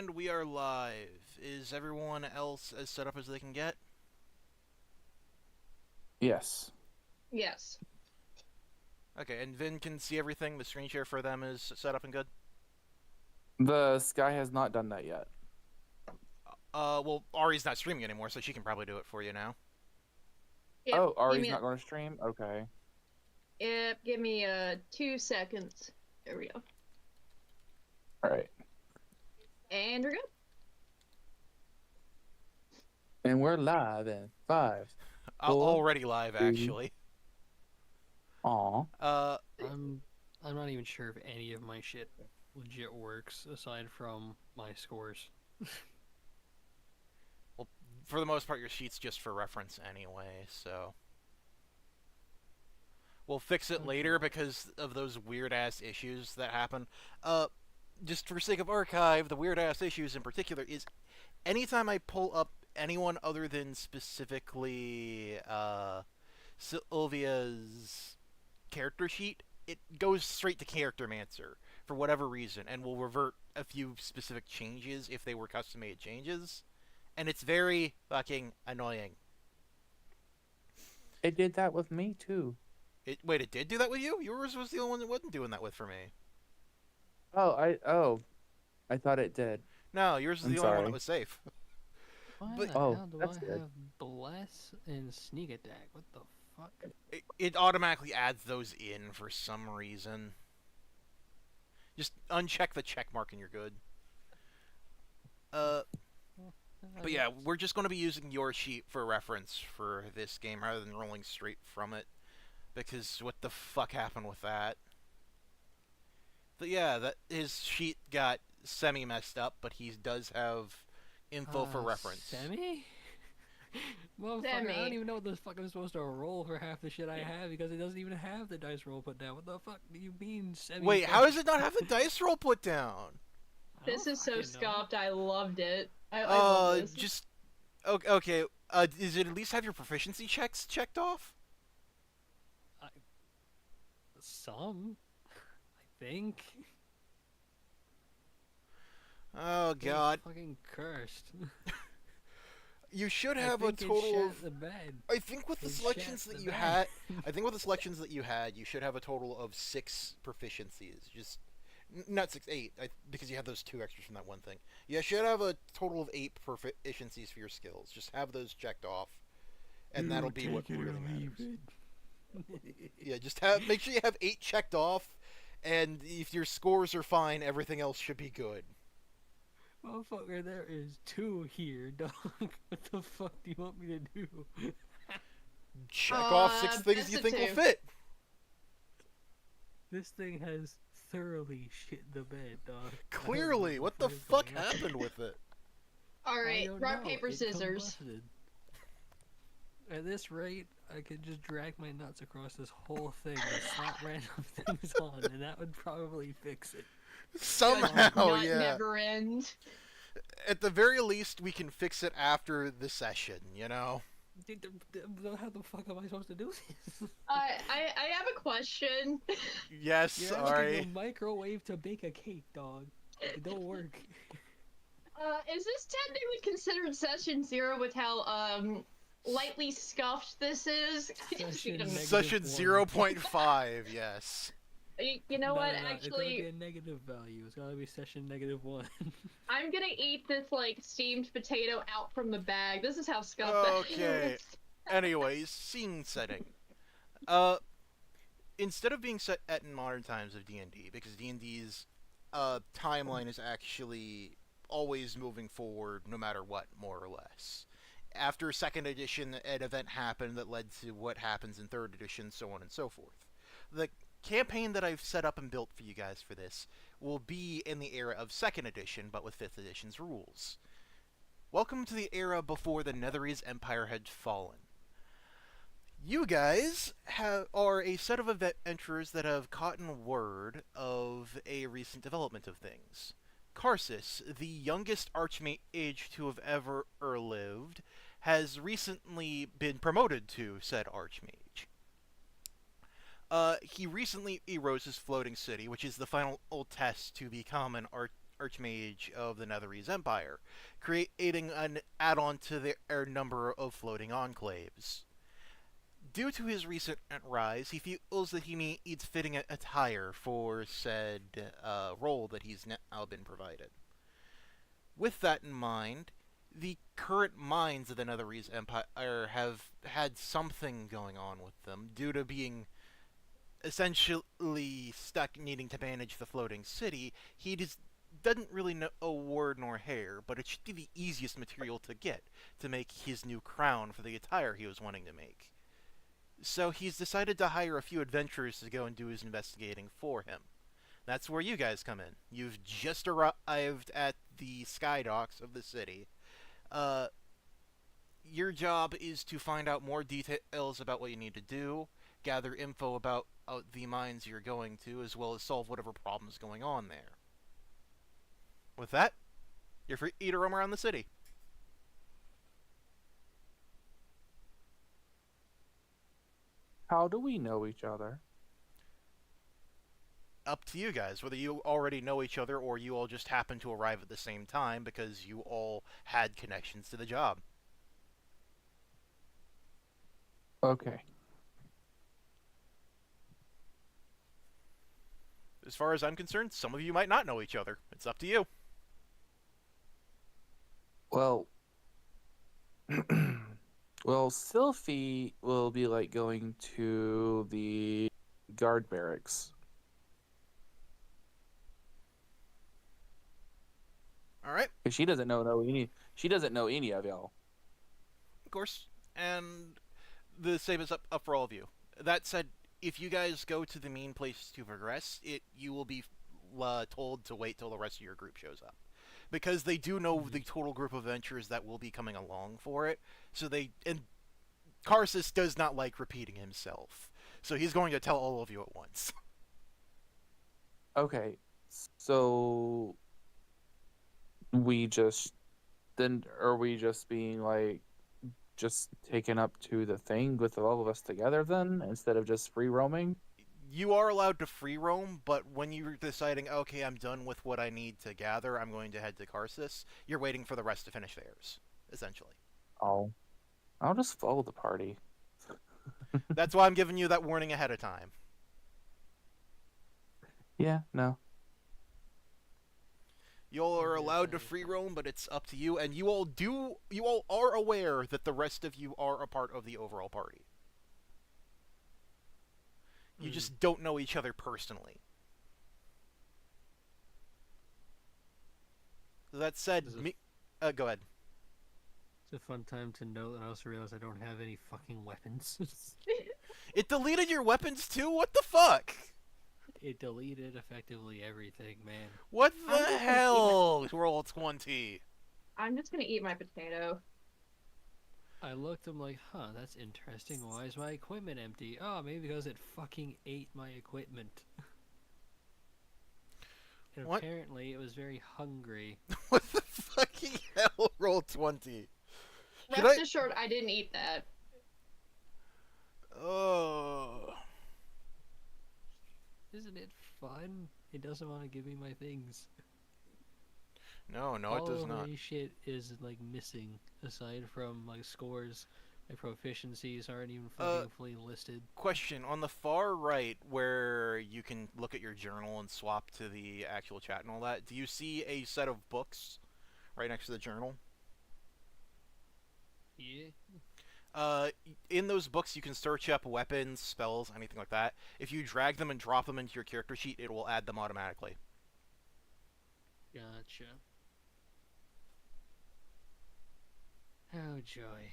And we are live. Is everyone else as set up as they can get? Yes. Yes. Okay, and Vin can see everything. The screen share for them is set up and good? The Sky has not done that yet. Well, Ari's not streaming anymore, so she can probably do it for you now. Yep. Oh, Ari's not going to stream? Okay. Yep. Give me 2 seconds. There we go. All right. And we're good. And we're live in 5, 4, Already live, 3. actually. Aw. I'm not even sure if any of my shit legit works aside from my scores. Well, for the most part, your sheet's just for reference anyway, so... We'll fix it later because of those weird-ass issues that happen. Just for sake of archive, the weird-ass issues in particular is anytime I pull up anyone other than specifically Sylvia's character sheet, it goes straight to Character Mancer for whatever reason, and will revert a few specific changes if they were custom-made changes, and it's very fucking annoying. It did that with me, too. Wait, it did do that with you? Yours was the only one that wasn't doing that with for me. Oh, I thought it did. No, yours was the only one that was safe. Why But- the hell do that's I good. have Bless and Sneak Attack? What the fuck? It automatically adds those in for some reason. Just uncheck the check mark and you're good. But yeah, we're just going to be using your sheet for reference for this game rather than rolling straight from it. Because what the fuck happened with that? But yeah, his sheet got semi-messed up, but he does have info for reference. Semi? Motherfucker, I Semi. don't even know what the fuck I'm supposed to roll for half the shit I have because it doesn't even have the dice roll put down. What the fuck do you mean semi? Wait, how does it not have the dice roll put down? I don't This is so fucking know. scuffed. I loved it. I love this. Just... Okay, does it at least have your proficiency checks checked off? Some, I think. Oh god. Fucking cursed. You should I have a think it total shat of... the bed. I think with the It selections shat that the you bed. had... I think with the selections that you had, you should have a total of 6 proficiencies. Just... Not 6, 8, because you have those 2 extras from that one thing. You should have a total of 8 proficiencies for your skills. Just have those checked off. And that'll be what really matters. Yeah, just make sure you have 8 checked off, and if your scores are fine, everything else should be good. Motherfucker, there is 2 here, dog. What the fuck do you want me to do? Check off 6 that's things you a think will 2. fit. This thing has thoroughly shit the bed, dog. Clearly, what the fuck happened with it? All right. Rock, paper, scissors. At this rate, I could just drag my nuts across this whole thing and slap random things on, and that would probably fix it. Somehow, Not yeah. never end. At the very least, we can fix it after the session, you know? How the fuck am I supposed to do this? I have a question. Yes, You're asking sorry. a microwave to bake a cake, dog. It don't work. Is this technically considered session 0 with how lightly scuffed this is? I just need to Session make- Session -1. 0.5, yes. You know what? It's gonna be Actually, a negative value. It's gotta be session -1. I'm gonna eat this like steamed potato out from the bag. This is how scuffed that Okay. is. Anyways, scene setting. Instead of being set at modern times of D&D, because D&D's timeline is actually always moving forward no matter what, more or less. After 2nd edition, an event happened that led to what happens in 3rd edition, so on and so forth. The campaign that I've set up and built for you guys for this will be in the era of 2nd edition, but with 5th edition's rules. Welcome to the era before the Netherese Empire had fallen. You guys are a set of adventurers that have caught word of a recent development of things. Karsus, the youngest archmage to have ever lived, has recently been promoted to said archmage. He recently arose his floating city, which is the final test to become an Archmage of the Netherese Empire, creating an add-on to their number of floating enclaves. Due to his recent rise, he feels that he needs fitting attire for said role that he's now been provided. With that in mind, the current mines of the Netherese Empire have had something going on with them due to being essentially stuck needing to manage the floating city. He just doesn't really know a word nor hair, but it should be the easiest material to get to make his new crown for the attire he was wanting to make. So he's decided to hire a few adventurers to go and do his investigating for him. That's where you guys come in. You've just arrived at the sky docks of the city. Uh, your job is to find out more details about what you need to do, gather info about the mines you're going to, as well as solve whatever problems going on there. With that, you're free to roam around the city. How do we know each other? Up to you guys, whether you already know each other or you all just happen to arrive at the same time because you all had connections to the job. Okay. As far as I'm concerned, some of you might not know each other. It's up to you. Well, well, Sylphie will be like going to the guard barracks. All right. 'Cause she doesn't know any of y'all. Of course. And the same is up for all of you. That said, if you guys go to the main place to progress, you will be told to wait till the rest of your group shows up. Because they do know the total group of adventurers that will be coming along for it. So and Karsus does not like repeating himself. So he's going to tell all of you at once. Okay, so are we just being like just taken up to the thing with all of us together then instead of just free roaming? You are allowed to free roam, but when you're deciding, okay, I'm done with what I need to gather, I'm going to head to Karsus, you're waiting for the rest to finish theirs, essentially. I'll just follow the party. That's why I'm giving you that warning ahead of time. Yeah, no. You all are allowed to free roam, but it's up to you, and you all are aware that the rest of you are a part of the overall party. You just don't know each other personally. That said, go ahead. It's a fun time to note, and I also realize I don't have any fucking weapons. It deleted your weapons too? What the fuck? It deleted effectively everything, man. What the hell? Roll 20. I'm just gonna eat my potato. I looked, I'm like, huh, that's interesting. Why is my equipment empty? Oh, maybe because it fucking ate my equipment. And What? apparently it was very hungry. What the fucking hell? Roll 20. Rest assured, I didn't eat that. Oh. Isn't it fun? It doesn't want to give me my things. No, it All does of not. my shit is like missing, aside from my scores. My proficiencies aren't even fucking fully listed. Question, on the far right where you can look at your journal and swap to the actual chat and all that, do you see a set of books right next to the journal? Yeah. In those books you can search up weapons, spells, anything like that. If you drag them and drop them into your character sheet, it will add them automatically. Gotcha. Oh, joy.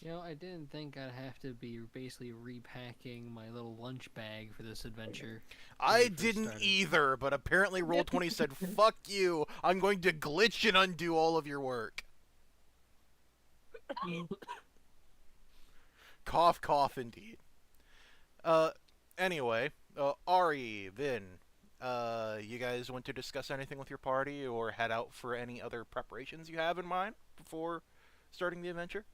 You know, I didn't think I'd have to be basically repacking my little lunch bag for this adventure. I didn't either, but apparently Roll20 said, fuck you, I'm going to glitch and undo all of your work. Cough, cough, indeed. Anyway, Ari, Vin, you guys want to discuss anything with your party or head out for any other preparations you have in mind before starting the adventure?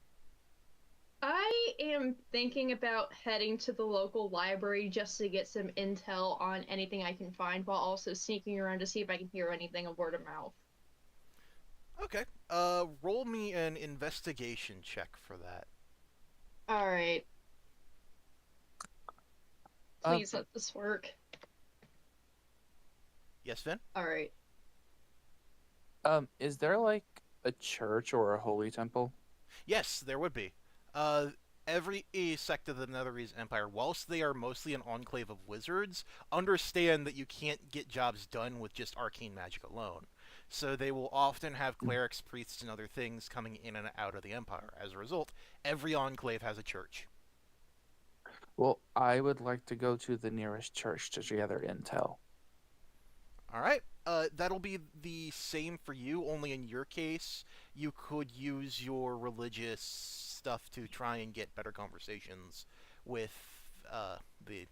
I am thinking about heading to the local library just to get some intel on anything I can find, while also sneaking around to see if I can hear anything of word of mouth. Okay. Roll me an investigation check for that. All right. Um, Please let this work. Yes, Vin? All right. Is there like a church or a holy temple? Yes, there would be. Uh, every sect of the Netherese Empire, whilst they are mostly an enclave of wizards, understand that you can't get jobs done with just arcane magic alone. So they will often have clerics, priests, and other things coming in and out of the Empire. As a result, every enclave has a church. Well, I would like to go to the nearest church to gather intel. All right. That'll be the same for you, only in your case, you could use your religious stuff to try and get better conversations with the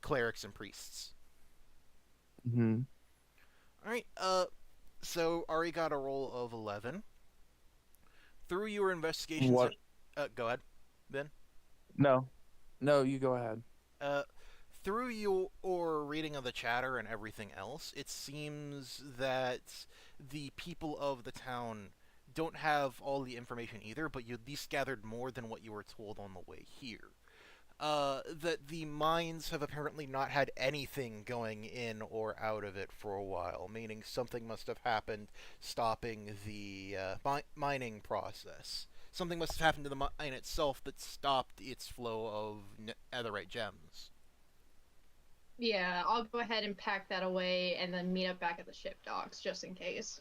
clerics and priests. Hmm. All right. So Ari got a roll of 11. Through your investigations, What? go ahead, Ben. No, no, you go ahead. Uh, through your reading of the chatter and everything else, it seems that the people of the town don't have all the information either, but you at least gathered more than what you were told on the way here. That the mines have apparently not had anything going in or out of it for a while, meaning something must have happened stopping the mining process. Something must have happened to the mine itself that stopped its flow of netherite gems. Yeah, I'll go ahead and pack that away and then meet up back at the ship docks just in case.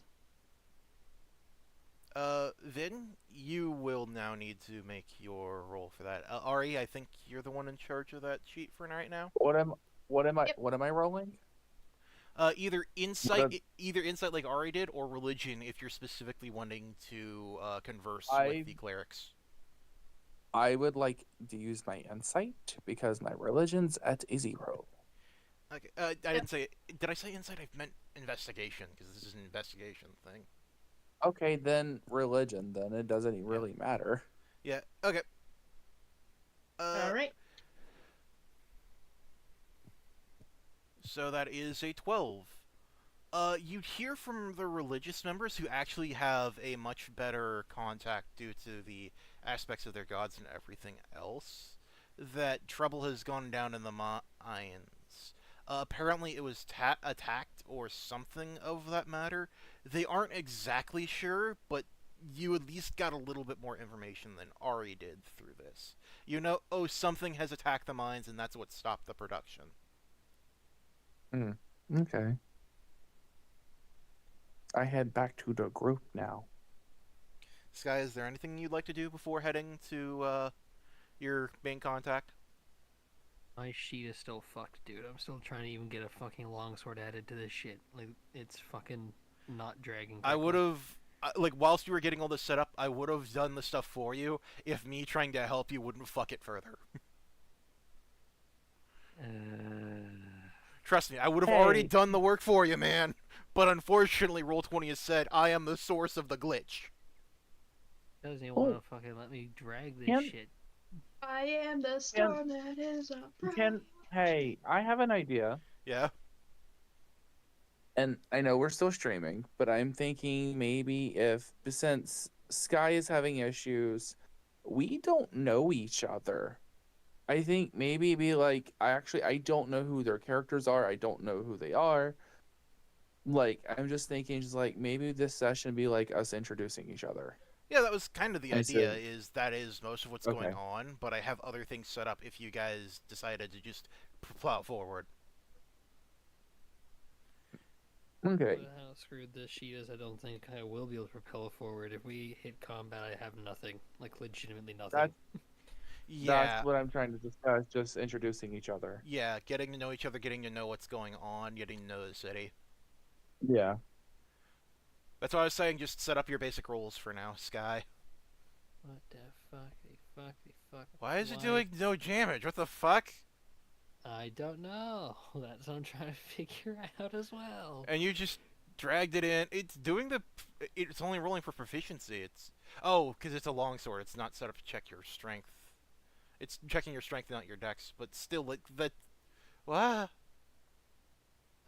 Vin, you will now need to make your roll for that. Ari, I think you're the one in charge of that sheet for right now. Yep. What am I rolling? Either What am- either insight like Ari did, or religion if you're specifically wanting to converse I with the clerics. I would like to use my insight because my religion's at a 0. Okay, I didn't say. Did I say insight? I meant investigation because this is an investigation thing. Okay, then religion. Then it doesn't really matter. Yeah. Okay. All right. So that is a 12. You'd hear from the religious members who actually have a much better contact due to the aspects of their gods and everything else, that trouble has gone down in the mines. Apparently it was attacked or something of that matter. They aren't exactly sure, but you at least got a little bit more information than Ari did through this. You know, oh, something has attacked the mines and that's what stopped the production. Okay. I head back to the group now. Sky, is there anything you'd like to do before heading to your main contact? My sheet is still fucked, dude. I'm still trying to even get a fucking longsword added to this shit. Like, it's fucking not dragging. I would have, like, whilst you were getting all this set up, I would have done the stuff for you if me trying to help you wouldn't fuck it further. Trust me, I would have already Hey. done the work for you, man. But unfortunately, Roll20 has said I am the source of the glitch. Doesn't even Oh. want to fucking let me drag this Can- shit. I am the storm that is a Hey, I have an idea. Yeah? And I know we're still streaming, but I'm thinking maybe if, since Sky is having issues, we don't know each other. I think maybe be like, I don't know who their characters are. I don't know who they are. Like, I'm just thinking, just like, maybe this session be like us introducing each other. Yeah, that was kind of the I idea, see. is that is most of what's Okay. going on, but I have other things set up if you guys decided to just plow forward. Okay. But how screwed this sheet is, I don't think I will be able to propel forward. If we hit combat, I have nothing. Like, legitimately nothing. That's Yeah. That's what I'm trying to discuss, just introducing each other. Yeah, getting to know each other, getting to know what's going on, getting to know the city. Yeah. That's why I was saying just set up your basic roles for now, Sky. What the fuck? Why is it doing no damage? What the fuck? I don't know. That's what I'm trying to figure out as well. And you just dragged it in. It's doing the... It's only rolling for proficiency. It's... Oh, because it's a longsword. It's not set up to check your strength. It's checking your strength, not your dex, but still, like that. What?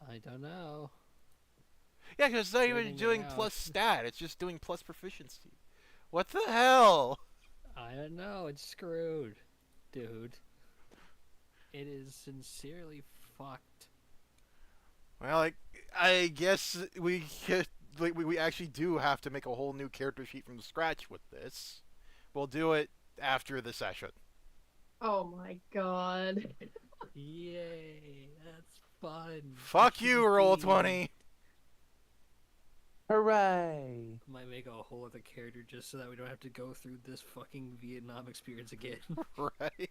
I don't know. Yeah, because it's not even Figuring it doing out. plus stat. It's just doing plus proficiency. What the hell? I don't know. It's screwed, dude. It is sincerely fucked. Well, like, I guess we could, like, we actually do have to make a whole new character sheet from scratch with this. We'll do it after the session. Oh my god. Yay, that's fun. Fuck you, Shouldn't roll be. 20. Hooray! Might make a whole other character just so that we don't have to go through this fucking Vietnam experience again. Right?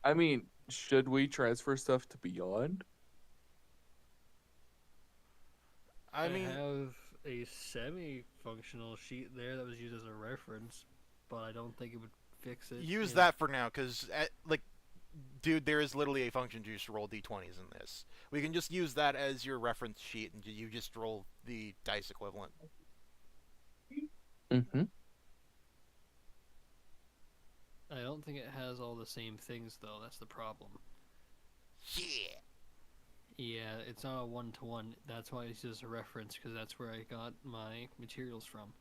I mean, should we transfer stuff to Beyond? I mean, have a semi-functional sheet there that was used as a reference, but I don't think it would fix it. use Yeah. that for now, because, like, dude, there is literally a function juice to roll d20s in this. We can just use that as your reference sheet, and you just roll the dice equivalent. Mm-hmm. I don't think it has all the same things though. That's the problem. Yeah. Yeah, it's not a one-to-one. That's why it's just a reference, because that's where I got my materials from.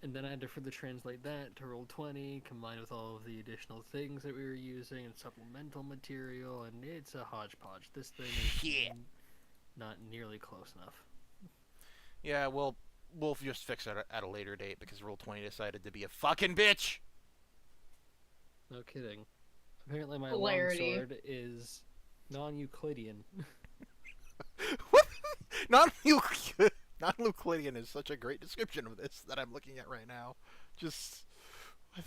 And then I had to further translate that to roll 20, combined with all of the additional things that we were using and supplemental material, and it's a hodgepodge. This thing is Yeah. not nearly close enough. Yeah, we'll just fix it at a later date because Roll 20 decided to be a fucking bitch. No kidding. Apparently my Hilarity. longsword is non-Euclidean. What? Non-Euclidean is such a great description of this that I'm looking at right now. Just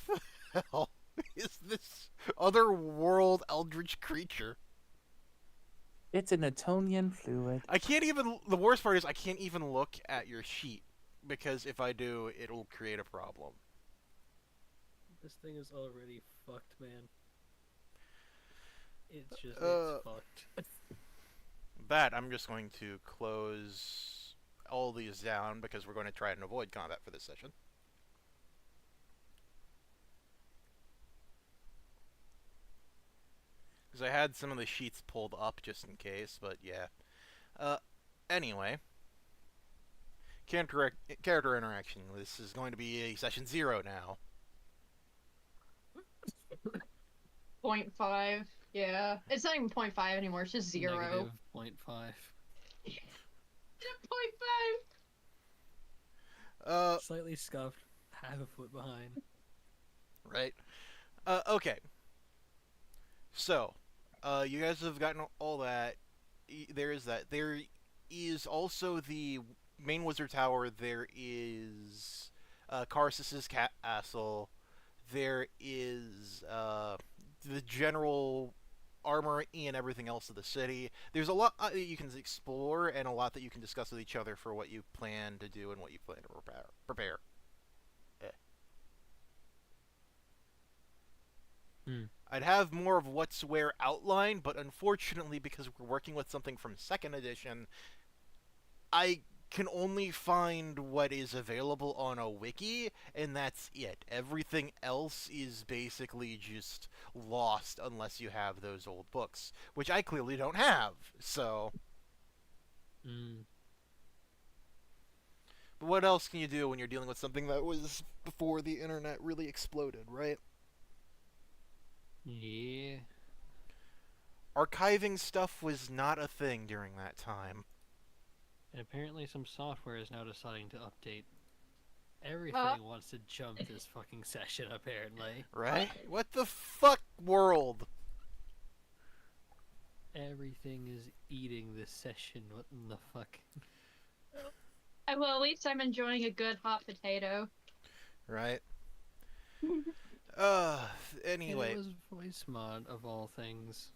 what the hell is this otherworld eldritch creature? It's an Etonian fluid. I can't even. The worst part is I can't even look at your sheet because if I do, it'll create a problem. This thing is already fucked, man. It's just, Uh, it's fucked. That I'm just going to close all these down because we're going to try and avoid combat for this session. Because I had some of the sheets pulled up just in case, but yeah. Anyway. Character interaction. This is going to be a session 0 now. 0.5. Yeah. It's not even 0.5 anymore. It's just 0. Negative 0.5. 0.5. Slightly scuffed, half a foot behind. Right? Okay. So, you guys have gotten all that. There is that. There is also the main wizard tower. There is Karsus's castle. There is the general armor and everything else of the city. There's a lot that you can explore and a lot that you can discuss with each other for what you plan to do and what you plan to prepare. I'd have more of what's where outlined, but unfortunately, because we're working with something from 2nd edition, I can only find what is available on a wiki, and that's it. Everything else is basically just lost unless you have those old books, which I clearly don't have, so... But what else can you do when you're dealing with something that was before the internet really exploded, right? Yeah. Archiving stuff was not a thing during that time. And apparently some software is now deciding to update. Everything wants to jump this fucking session, apparently. Right? What the fuck, world? Everything is eating this session. What in the fuck? Well, at least I'm enjoying a good hot potato. Right? Anyway. It was voice mod of all things.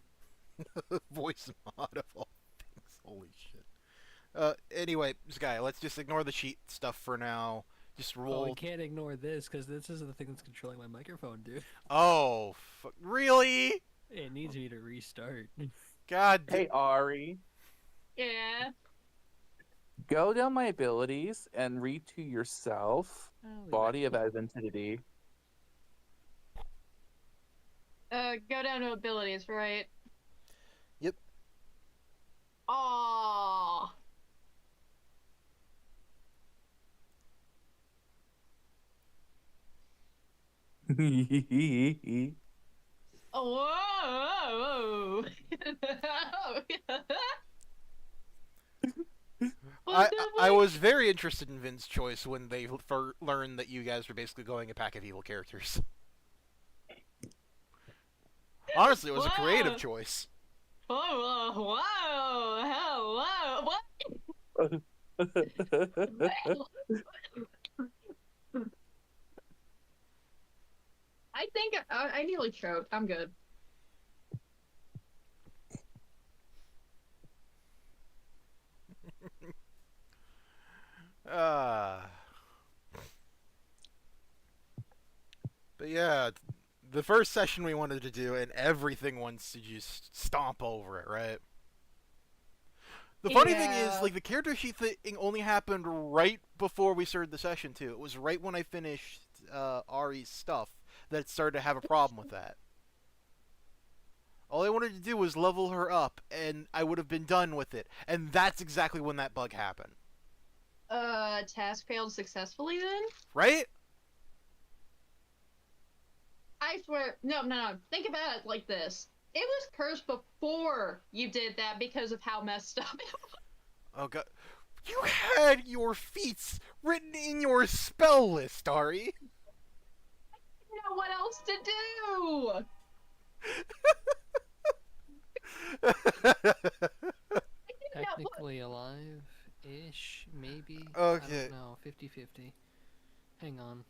Voice mod of all things. Holy shit. Anyway, Sky, let's just ignore the cheat stuff for now. Just Oh, roll. we can't ignore this, because this is the thing that's controlling my microphone, dude. Oh, really? It needs me to restart. God Hey, Ari, Yeah. go down my abilities and read to yourself Oh, Body of Identity. Go down to abilities, right? Yep. Aww. Whoa. I What the I was fuck? very interested in Vin's choice when they learned that you guys were basically going a pack of evil characters. Honestly, it was a creative Whoa. choice. Whoa. Whoa. Whoa. What? I think I nearly choked. I'm good. Uh, but yeah, the first session we wanted to do, and everything wants to just stomp over it, right? The funny thing is, Yeah. like, the character sheet thing only happened right before we started the session, too. It was right when I finished Ari's stuff that it started to have a problem with that. All I wanted to do was level her up, and I would have been done with it. And that's exactly when that bug happened. Task failed successfully then? Right? I swear. No, no, no. Think about it like this. It was cursed before you did that because of how messed up it was. Oh, God. You had your feats written in your spell list, Ari. You know what else to do? I didn't know what. Technically alive ish, maybe. I Okay. don't know. 50-50. Hang on.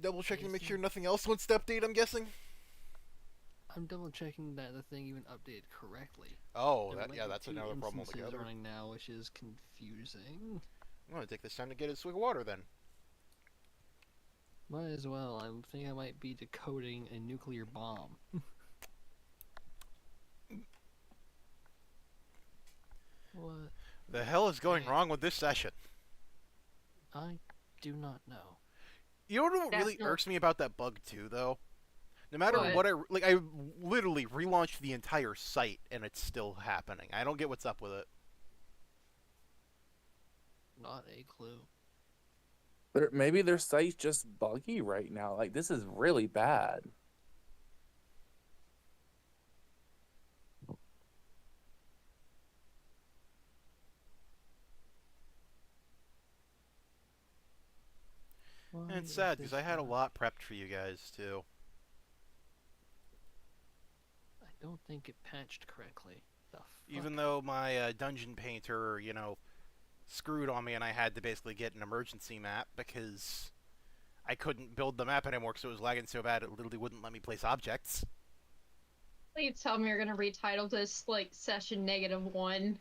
Double checking to make Jason? sure nothing else wants to update, I'm guessing. I'm double checking that the thing even updated correctly. Oh, There might yeah, be that's 2 another problem instances altogether. running now, which is confusing. I'm gonna take this time to get a swig of water then. Might as well. I think I might be decoding a nuclear bomb. What? The hell is going Hey. wrong with this session? I do not know. You know what That's really not- irks me about that bug too, though? No matter What? what I literally relaunched the entire site and it's still happening. I don't get what's up with it. Not a clue. Maybe their site's just buggy right now. Like, this is really bad. Why And it's is sad because this I had a not- lot prepped for you guys too. I don't think it patched correctly. The fuck? Even though my dungeon painter, screwed on me and I had to basically get an emergency map because I couldn't build the map anymore because it was lagging so bad it literally wouldn't let me place objects. Please tell me you're gonna retitle this like session -1.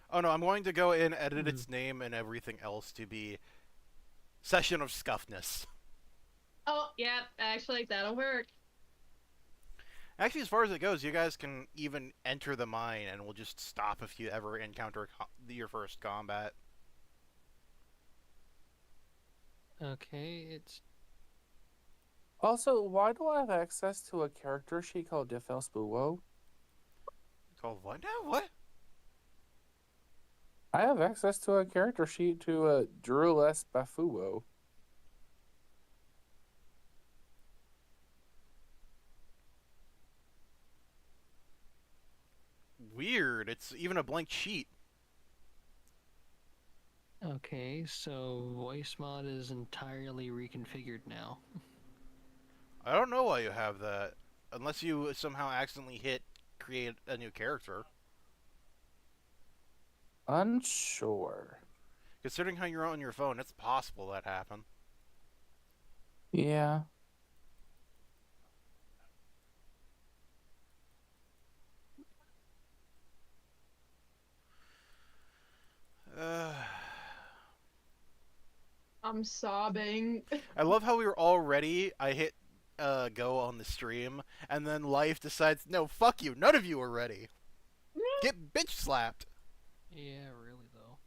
Oh no, I'm going to go in, edit its name and everything else to be Session of Scuffness. Oh, yeah, actually that'll work. Actually, as far as it goes, you guys can even enter the mine and we'll just stop if you ever encounter your first combat. Okay, it's Also, why do I have access to a character sheet called Defelsbuo? Called what now? What? I have access to a character sheet to a Drules Bafuo. Weird. It's even a blank sheet. okay. So voice mod is entirely reconfigured now. I don't know why you have that. Unless you somehow accidentally hit create a new character. Unsure. Considering how you're on your phone, it's possible that happened. Yeah. Uh, I'm sobbing. I love how we were all ready. I hit go on the stream, and then life decides, no, fuck you. None of you are ready. Get bitch slapped. Yeah, really though.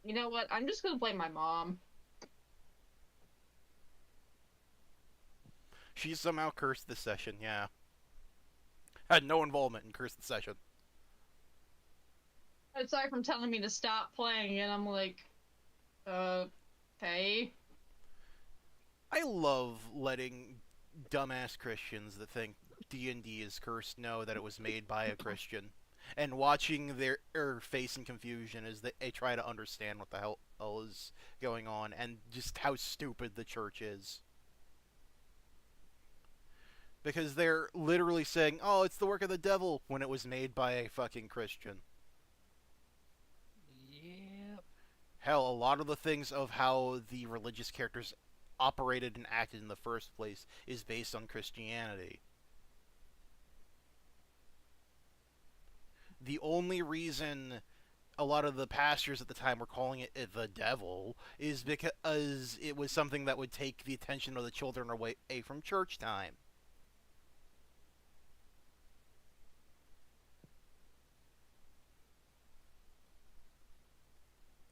You know what? I'm just gonna blame my mom. She somehow cursed this session, yeah. Had no involvement in cursed the session. Aside from telling me to stop playing, and I'm like, okay. I love letting dumbass Christians that think D&D is cursed know that it was made by a Christian, and watching their face in confusion as they try to understand what the hell is going on and just how stupid the church is. Because they're literally saying, "Oh, it's the work of the devil," when it was made by a fucking Christian. Yep. Hell, a lot of the things of how the religious characters operated and acted in the first place is based on Christianity. The only reason a lot of the pastors at the time were calling it the devil is because it was something that would take the attention of the children away from church time.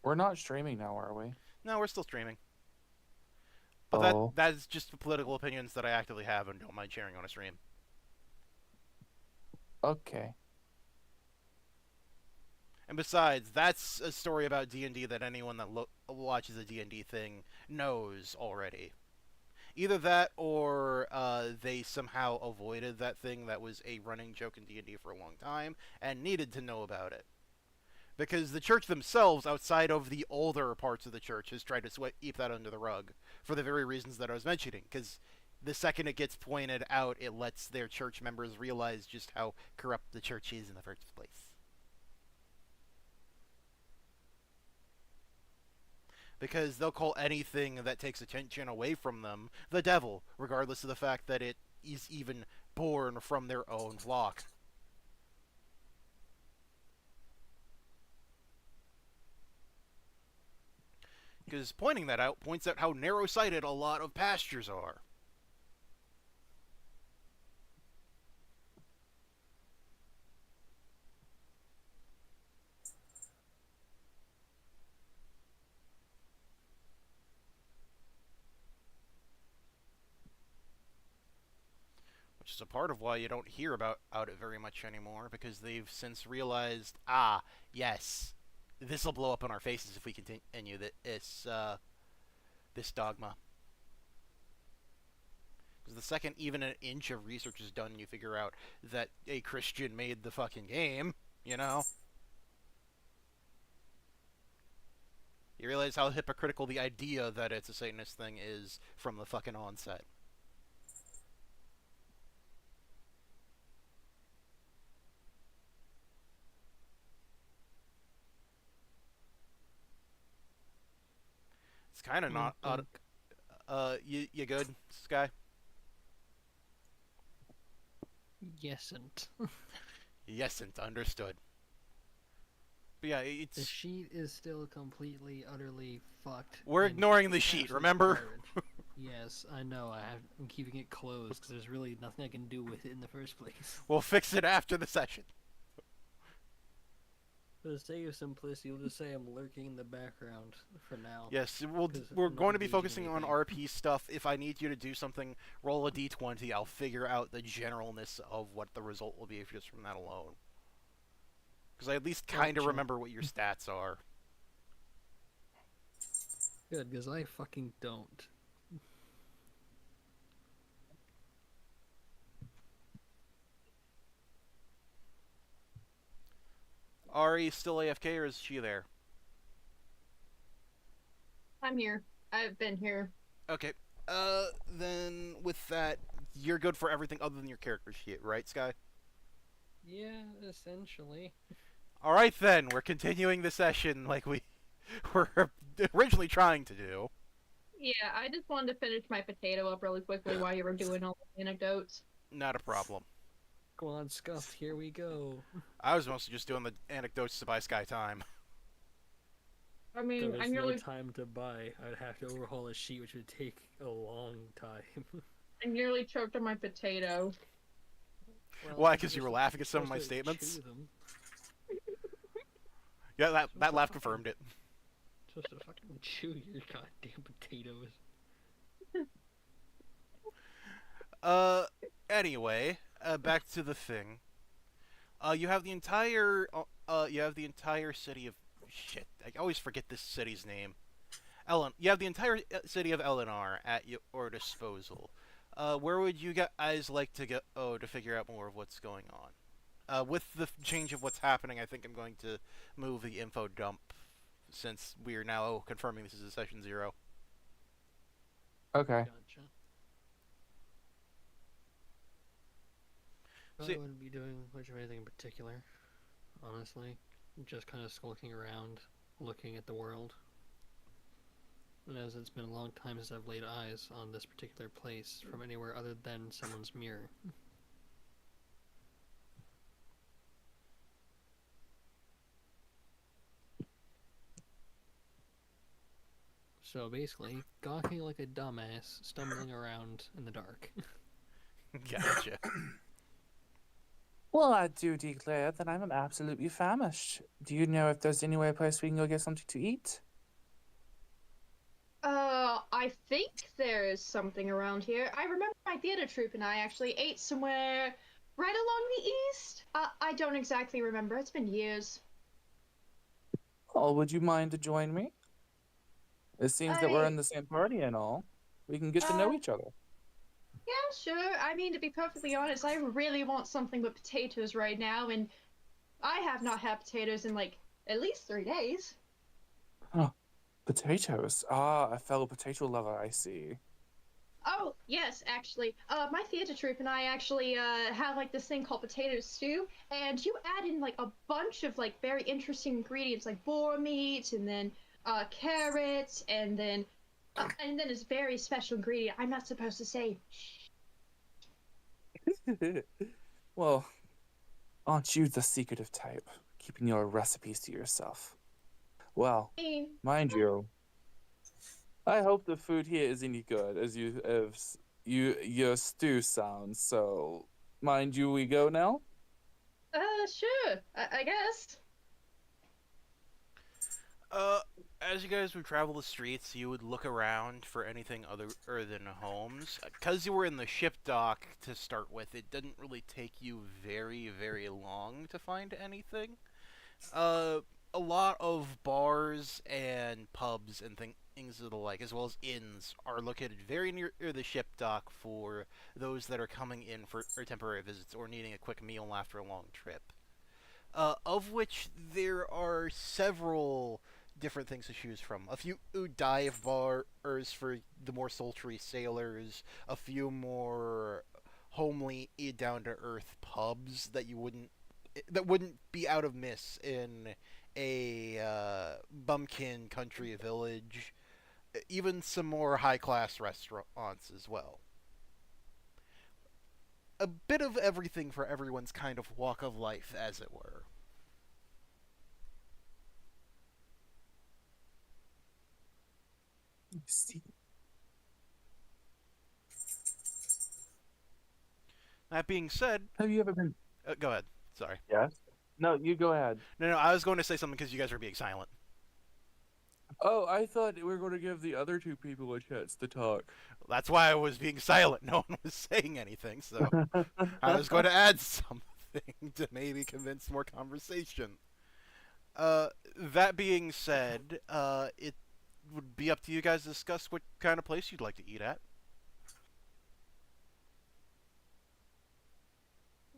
We're not streaming now, are we? No, we're still streaming. But Oh. that's just the political opinions that I actively have and don't mind sharing on a stream. Okay. And besides, that's a story about D&D that anyone that watches a D&D thing knows already. Either that, or they somehow avoided that thing that was a running joke in D&D for a long time and needed to know about it. Because the church themselves, outside of the older parts of the church, has tried to sweep that under the rug for the very reasons that I was mentioning. Because the second it gets pointed out, it lets their church members realize just how corrupt the church is in the first place. Because they'll call anything that takes attention away from them the devil, regardless of the fact that it is even born from their own flock. Because pointing that out points out how narrow-sighted a lot of pastors are. Which is a part of why you don't hear about it very much anymore, because they've since realized, yes, this will blow up in our faces if we continue this dogma. Because the second even an inch of research is done, you figure out that a Christian made the fucking game, you know? You realize how hypocritical the idea that it's a Satanist thing is from the fucking onset. It's kind of not... you good, Sky? Yesn't. Yesn't, understood. But yeah, it's... The sheet is still completely, utterly fucked. We're and ignoring the sheet, absolute remember? garbage. Yes, I know. I'm keeping it closed because there's really nothing I can do with it in the first place. We'll fix it after the session. For the sake of simplicity, we'll just say I'm lurking in the background for now. Yes, Because we're I'm going not to be engaging focusing on anything. RP stuff. If I need you to do something, roll a d20. I'll figure out the generalness of what the result will be just from that alone. Because I at least kind of Gotcha. remember what your stats are. Good, because I fucking don't. Ari still AFK or is she there? I'm here. I've been here. Okay. Then with that, you're good for everything other than your character sheet, right, Sky? Yeah, essentially. All right then, we're continuing the session like we were originally trying to do. Yeah, I just wanted to finish my potato up really quickly while you were doing all the anecdotes. Not a problem. Go on, Scuff, here we go. I was mostly just doing the anecdotes to buy Sky time. I mean, There was I'm no nearly, time to buy. I'd have to overhaul a sheet, which would take a long time. I nearly choked on my potato. Well, Why? you're Because you were supposed laughing at some of my to statements? chew them. Yeah, that laugh fucking- confirmed it. Supposed to fucking chew your goddamn potatoes. Uh, anyway, back to the thing. You have the entire city of shit. I always forget this city's name. You have the entire city of Eleanor at your disposal. Where would you guys like to go to figure out more of what's going on? With the change of what's happening, I think I'm going to move the info dump since we are now confirming this is a session 0. Okay. Gotcha. See- I wouldn't be doing much of anything in particular, honestly. Just kind of skulking around, looking at the world. And as it's been a long time since I've laid eyes on this particular place from anywhere other than someone's mirror. So basically, gawking like a dumbass, stumbling around in the dark. Gotcha. Well, I do declare that I'm absolutely famished. Do you know if there's anywhere place we can go get something to eat? I think there's something around here. I remember my theater troupe and I actually ate somewhere right along the east. I don't exactly remember. It's been years. Oh, would you mind to join me? It seems that we're I, in the same party and all. We can get to know uh, each other. yeah, sure. I mean, to be perfectly honest, I really want something with potatoes right now, and I have not had potatoes in like at least 3 days. Potatoes. Ah, a fellow potato lover, I see. Oh, yes, actually. My theater troupe and I actually have like this thing called potato stew, and you add in like a bunch of like very interesting ingredients like boar meat and then carrots and then this very special ingredient I'm not supposed to say. Well, aren't you the secretive type, keeping your recipes to yourself? Well, I mean, mind you, I hope the food here is any good as your stew sounds. So, mind you, we go now. sure, I guess. As you guys would travel the streets, you would look around for anything other than homes. Because you were in the ship dock to start with, it didn't really take you very, very long to find anything. Uh, a lot of bars and pubs and things of the like, as well as inns, are located very near the ship dock for those that are coming in for temporary visits or needing a quick meal after a long trip. Of which there are several different things to choose from. A few dive bars for the more sultry sailors, a few more homely, down to earth pubs that wouldn't be out of miss in a bumpkin country village. Even some more high class restaurants as well. A bit of everything for everyone's kind of walk of life, as it were. See. That being said, Have you ever been? go ahead. Sorry. Yes. No, you go ahead. No, I was going to say something because you guys were being silent. Oh, I thought we were going to give the other two people a chance to talk. That's why I was being silent. No one was saying anything, so I was going to add something to maybe convince more conversation. That being said, it would be up to you guys to discuss what kind of place you'd like to eat at.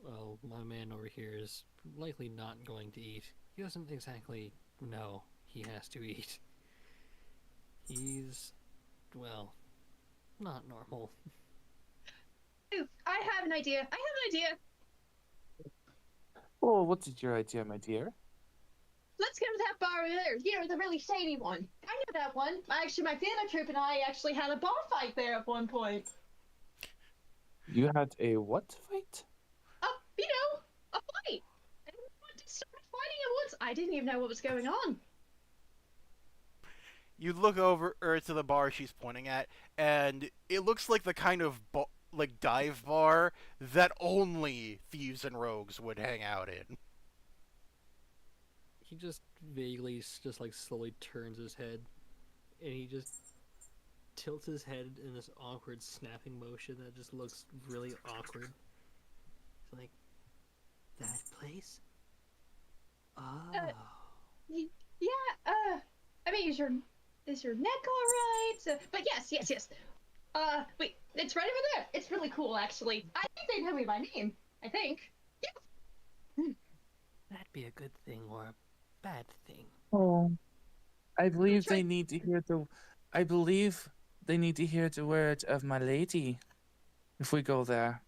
Well, my man over here is likely not going to eat. He doesn't exactly know he has to eat. He's, well, not normal. Ooh, I have an idea. I have an idea. Oh, what is your idea, my dear? Let's go to that bar over there. You know, the really shady one. I know that one. Actually, my theater troupe and I actually had a bar fight there at one point. You had a what fight? You know, a fight. Everyone just started fighting at once. I didn't even know what was going on. You look over to the bar she's pointing at, and it looks like the kind of like dive bar that only thieves and rogues would hang out in. He just vaguely, just like slowly turns his head, and he just tilts his head in this awkward snapping motion that just looks really awkward. He's like, that place? Oh. Yeah. I mean, is your neck all right? But yes. Wait, it's right over there. It's really cool, actually. I think they know me by name. I think. That'd be a good thing or a bad thing. Oh, I believe try- they need to hear the. I believe they need to hear the word of my lady. If we go there.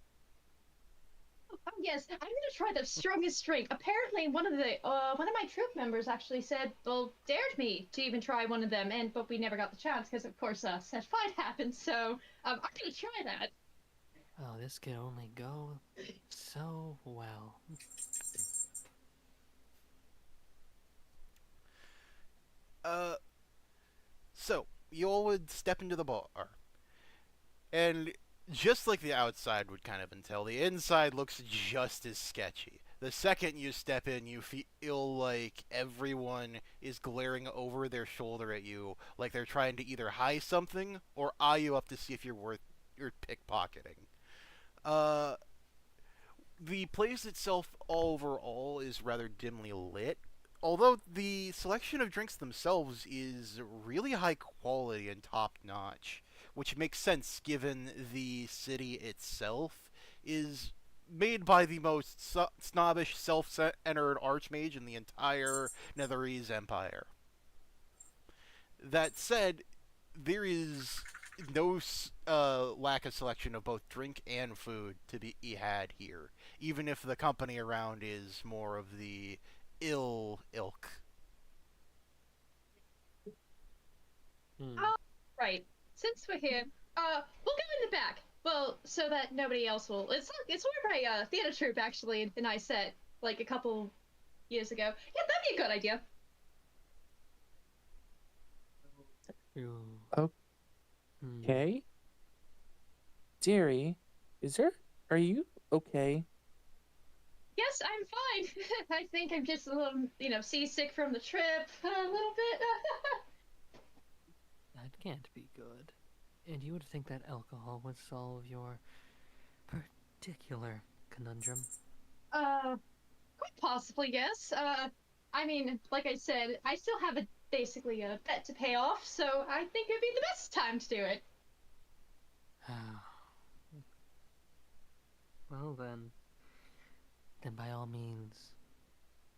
Oh yes, I'm gonna try the strongest drink. Apparently, one of my troop members actually said, well, dared me to even try one of them, but we never got the chance because, of course, set fight happened. So I'm gonna try that. Oh, this could only go so well. Uh, so you all would step into the bar, and just like the outside would kind of entail, the inside looks just as sketchy. The second you step in, you feel like everyone is glaring over their shoulder at you, like they're trying to either hide something or eye you up to see if you're worth your pickpocketing. Uh, the place itself overall is rather dimly lit, although the selection of drinks themselves is really high quality and top notch, which makes sense given the city itself is made by the most snobbish, self-centered archmage in the entire Netherese Empire. That said, there is no lack of selection of both drink and food to be had here, even if the company around is more of the ill ilk. Hmm. Oh, right. Since we're here, we'll go in the back. Well, so that nobody else will. It's where my theater troupe actually and I set like a couple years ago. Yeah, that'd be a good idea. Ooh. Hmm. Okay. Dearie, are you okay? Yes, I'm fine. I think I'm just a little, seasick from the trip, a little bit. That can't be good. And you would think that alcohol would solve your particular conundrum. Quite possibly, yes. I mean, like I said, I still have basically a bet to pay off, so I think it'd be the best time to do it. Well then by all means,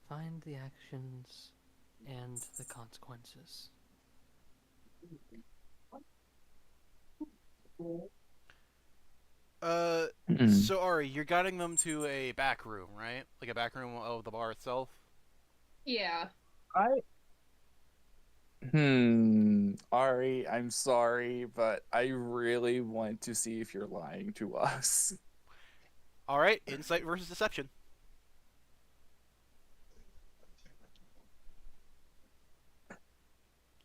find the actions and the consequences. So Ari, you're guiding them to a back room, right? Like a back room of the bar itself? Yeah. I Ari, I'm sorry, but I really want to see if you're lying to us. Alright, insight versus deception.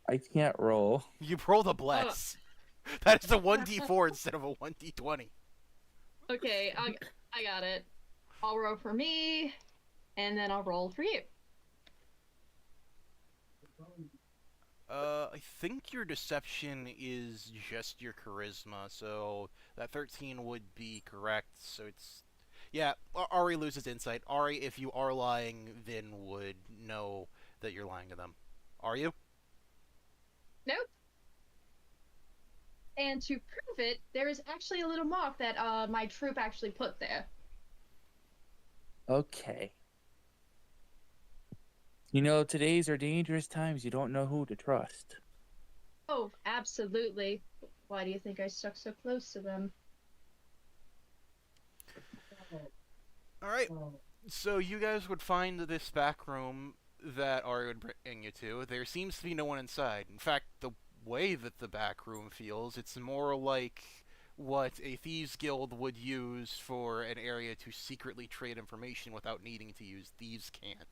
I can't roll. You rolled a bless. That is a 1d4 instead of a 1d20. Okay, I got it. I'll roll for me, and then I'll roll for you. I think your deception is just your charisma, so that 13 would be correct, so it's... Yeah, Ari loses insight. Ari, if you are lying, then would know that you're lying to them. Are you? Nope. And to prove it, there is actually a little mark that my troop actually put there. Okay. You know, today's are dangerous times. You don't know who to trust. Oh, absolutely. Why do you think I stuck so close to them? Alright, so you guys would find this back room that Ari would bring you to. There seems to be no one inside. In fact, the way that the back room feels, it's more like what a thieves guild would use for an area to secretly trade information without needing to use thieves' cant.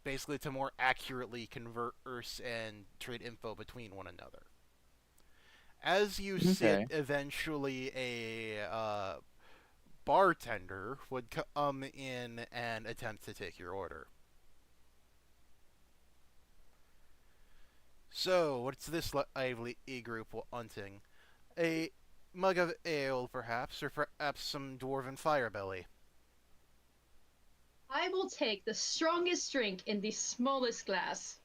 Basically, to more accurately converse and trade info between one another. As you sit, Okay. eventually a bartender would come in and attempt to take your order. So, what's this lively group wanting? A mug of ale, perhaps, or perhaps some dwarven firebelly. I will take the strongest drink in the smallest glass.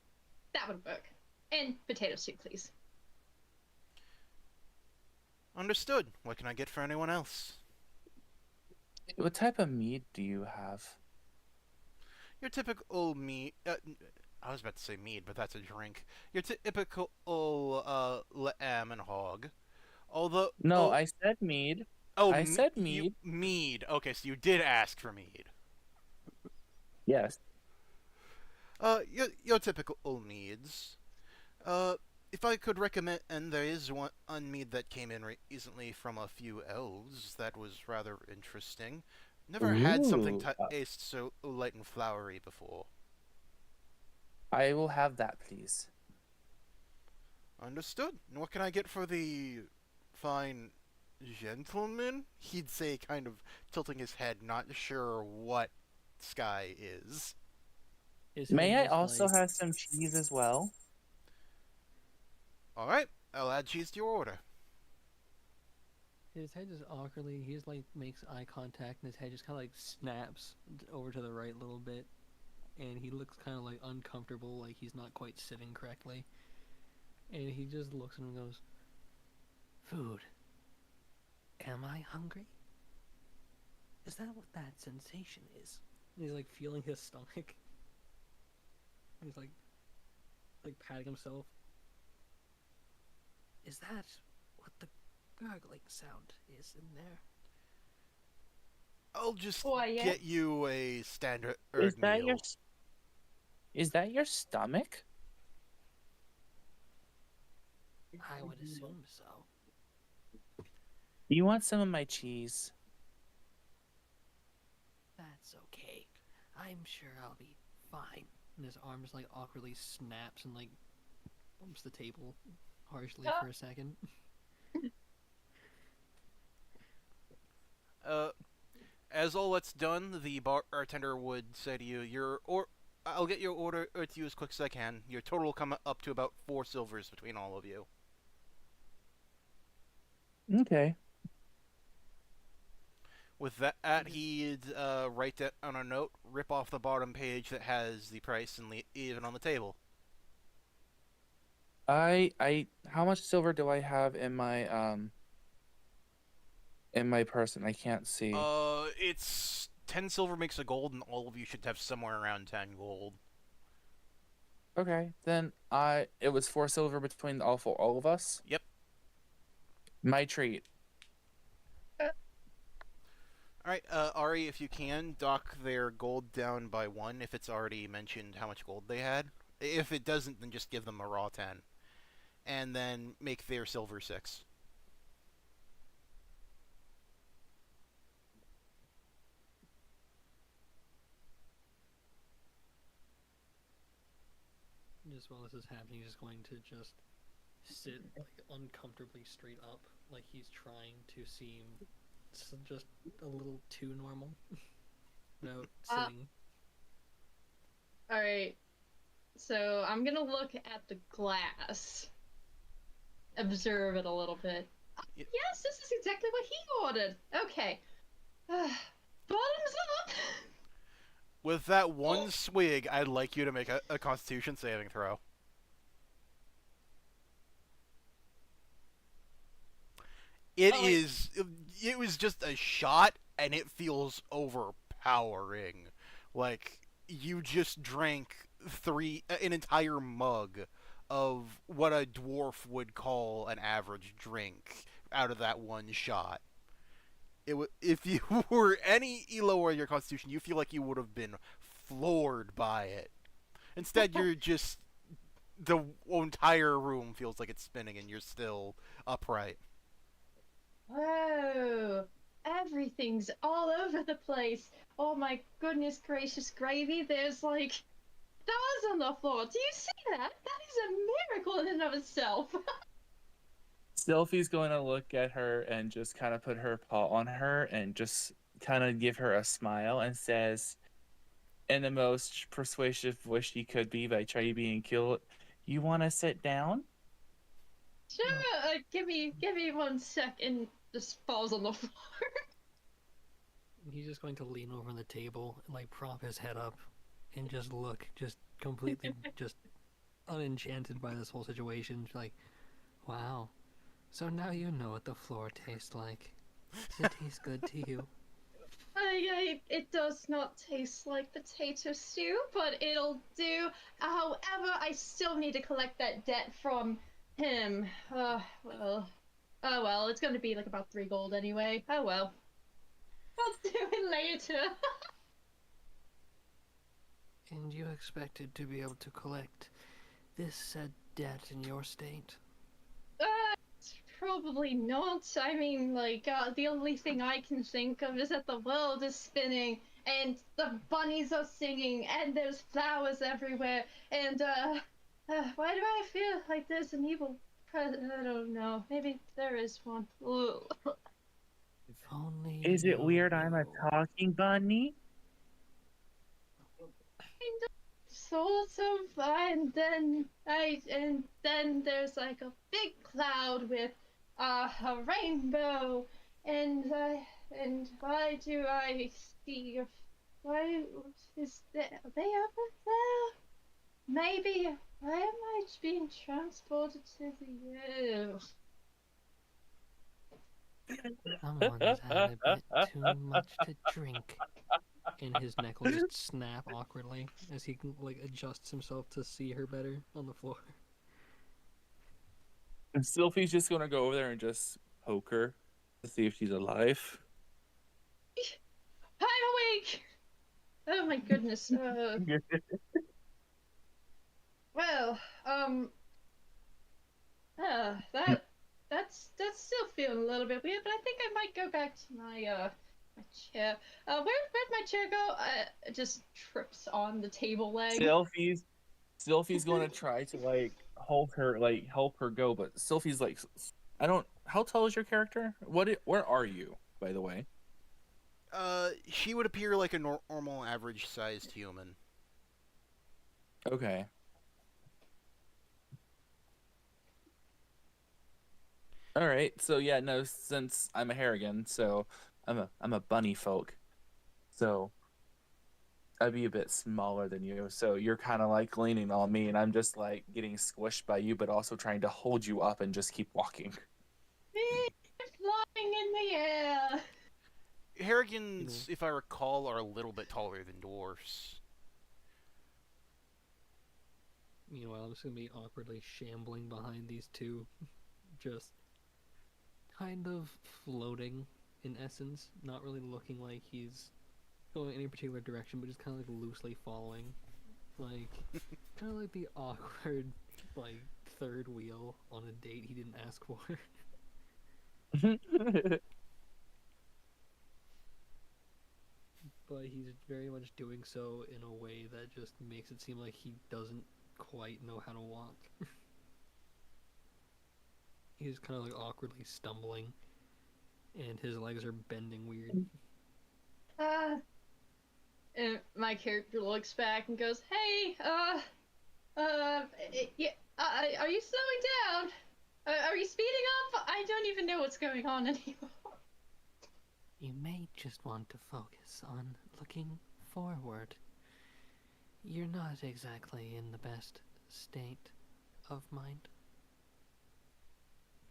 That would work. And potato soup, please. Understood. What can I get for anyone else? What type of mead do you have? Your typical mead. I was about to say mead, but that's a drink. Your typical lamb and hog. Although, No, I said mead. I said you mead. mead. Okay, so you did ask for mead. Yes. Your typical meads. Uh, if I could recommend, and there is one mead that came in recently from a few elves that was rather interesting. Never had something Ooh. taste so light and flowery before. I will have that, please. Understood. And what can I get for the fine gentleman? He'd say, kind of tilting his head, not sure what Sky is. His May head I just, also like, have some cheese as well? Alright, I'll add cheese to your order. his head just awkwardly. He just like makes eye contact, and his head just kind of like snaps over to the right a little bit, and he looks kind of like uncomfortable, like he's not quite sitting correctly. And he just looks at him and goes, "Food. Am I hungry? Is that what that sensation is?" And he's like feeling his stomach. He's like patting himself. Is that what the gurgling sound is in there? I'll just Why, yeah. get you a standard Is that meal. your Is that your stomach? I would assume so. Do you want some of my cheese? That's okay. I'm sure I'll be fine. And his arm just like awkwardly snaps and like bumps the table harshly for a second. As all that's done, the bartender would say to you, I'll get your order to you as quick as I can. Your total will come up to about 4 silvers between all of you. Okay. With that, he'd write that on a note, rip off the bottom page that has the price, and leave it on the table. How much silver do I have in my person? I can't see. It's 10 silver makes a gold, and all of you should have somewhere around 10 gold. Okay, then it was 4 silver between all of us. Yep. My treat. Alright, Ari, if you can, dock their gold down by 1 if it's already mentioned how much gold they had. If it doesn't, then just give them a raw 10. And then make their silver 6. Just while this is happening, he's just going to just sit like uncomfortably straight up, like he's trying to seem just a little too normal. No, sitting. Alright. So I'm gonna look at the glass. Observe it a little bit. Yep. Yes, this is exactly what he ordered. Okay. Bottoms up! With that one swig, I'd like you to make a Constitution saving throw. It was just a shot, and it feels overpowering. Like, you just drank an entire mug of what a dwarf would call an average drink out of that one shot. If you were any lower in your constitution, you feel like you would have been floored by it. Instead, you're just the entire room feels like it's spinning, and you're still upright. Whoa! Everything's all over the place. Oh my goodness gracious gravy, there's like stars on the floor. Do you see that? That is a miracle in and of itself. Sylphie's going to look at her and just kind of put her paw on her and just kind of give her a smile and says, in the most persuasive voice she could be by trying being cute, "You want to sit down?" Sure, give me 1 sec and just falls on the floor. He's just going to lean over the table and like prop his head up and just look, just completely just unenchanted by this whole situation. Like, wow. So now you know what the floor tastes like. Does it taste good to you? It does not taste like potato stew, but it'll do. However, I still need to collect that debt from him. Well. Oh well, it's gonna be like about 3 gold anyway. Oh well. I'll do it later. And you expected to be able to collect this said debt in your state? Probably not. I mean, like, the only thing I can think of is that the world is spinning, and the bunnies are singing, and there's flowers everywhere, and, why do I feel like there's an evil I don't know. Maybe there is one. Ugh. If only Is it you weird I'm a knew. talking bunny? Sort of, and then there's like a big cloud with a rainbow, and why do I see your, why is there, are they over there? Maybe, why am I being transported to the Someone's had a bit too much to drink. And his neck will just snap awkwardly as he like adjusts himself to see her better on the floor. And Sylphie's just gonna go over there and just poke her to see if she's alive. I'm awake! Oh my goodness. Well, that's still feeling a little bit weird, but I think I might go back to my chair. Where'd my chair go? It just trips on the table leg. Sylphie's gonna try to like hold her, like help her go, but Sylphie's like, I don't. How tall is your character? Where are you, by the way? She would appear like a normal, average-sized human. Okay. All right. So yeah, no. Since I'm a Harrigan, so I'm a bunny folk. So I'd be a bit smaller than you. So you're kind of like leaning on me, and I'm just like getting squished by you, but also trying to hold you up and just keep walking. Flying in the air. Harrigans, if I recall, are a little bit taller than dwarfs. Meanwhile, I'm just gonna be awkwardly shambling behind these two, just kind of floating in essence, not really looking like he's going any particular direction, but just kind of like loosely following, like kind of like the awkward like third wheel on a date he didn't ask for. But he's very much doing so in a way that just makes it seem like he doesn't quite know how to walk. He's kind of like awkwardly stumbling, and his legs are bending weird. And my character looks back and goes, "Hey, yeah, are you slowing down? Are you speeding up? I don't even know what's going on anymore." You may just want to focus on looking forward. You're not exactly in the best state of mind.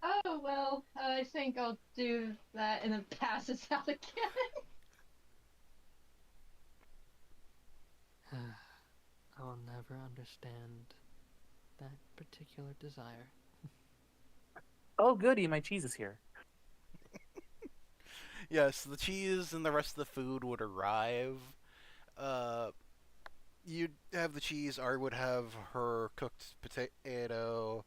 Oh well, I think I'll do that and then pass it out again. I'll never understand that particular desire. Oh, goody, my cheese is here. Yes, the cheese and the rest of the food would arrive. Uh, you'd have the cheese. Art would have her cooked potato.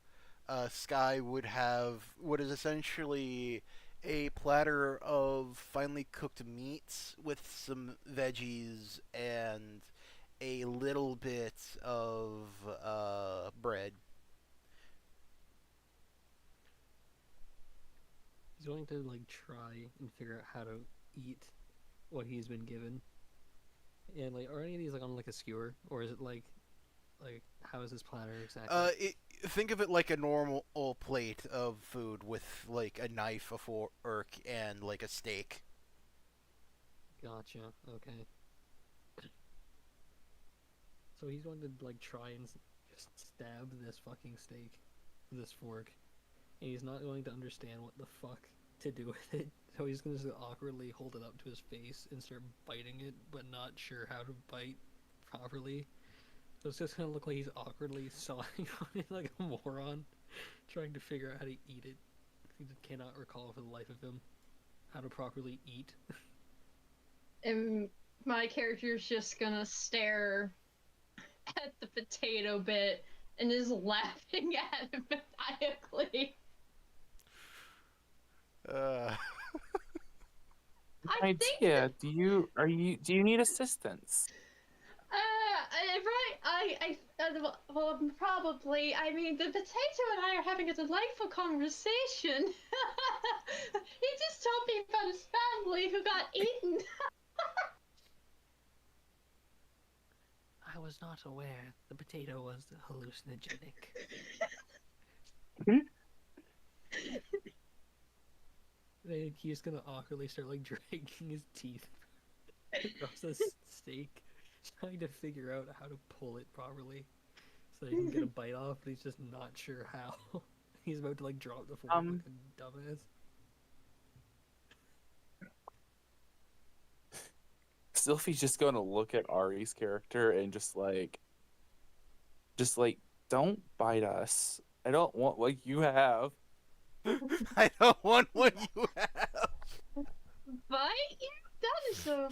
Sky would have what is essentially a platter of finely cooked meats with some veggies and a little bit of bread. He's going to like try and figure out how to eat what he's been given. And like, are any of these like on like a skewer, or is it like how is this platter exactly? think of it like a normal plate of food with like a knife, a fork, and like a steak. Gotcha. Okay. So he's going to like try and just stab this fucking steak with this fork, and he's not going to understand what the fuck to do with it. So he's going to just awkwardly hold it up to his face and start biting it, but not sure how to bite properly. So it's just going to look like he's awkwardly sawing on it like a moron, trying to figure out how to eat it. He just cannot recall for the life of him how to properly eat. And my character's just gonna stare at the potato bit and is laughing at it maniacally. Uh, I think Idea. Do you need assistance? right. Well, probably. I mean, the potato and I are having a delightful conversation. He just told me about his family who got eaten. I was not aware the potato was hallucinogenic. He's just gonna awkwardly start like dragging his teeth across the steak, trying to figure out how to pull it properly so he can get a bite off, but he's just not sure how. He's about to like drop the fork like a dumbass. Sylphie's just going to look at Ari's character and just like, don't bite us. I don't want what you have. I don't want what you have. Bite you? That is a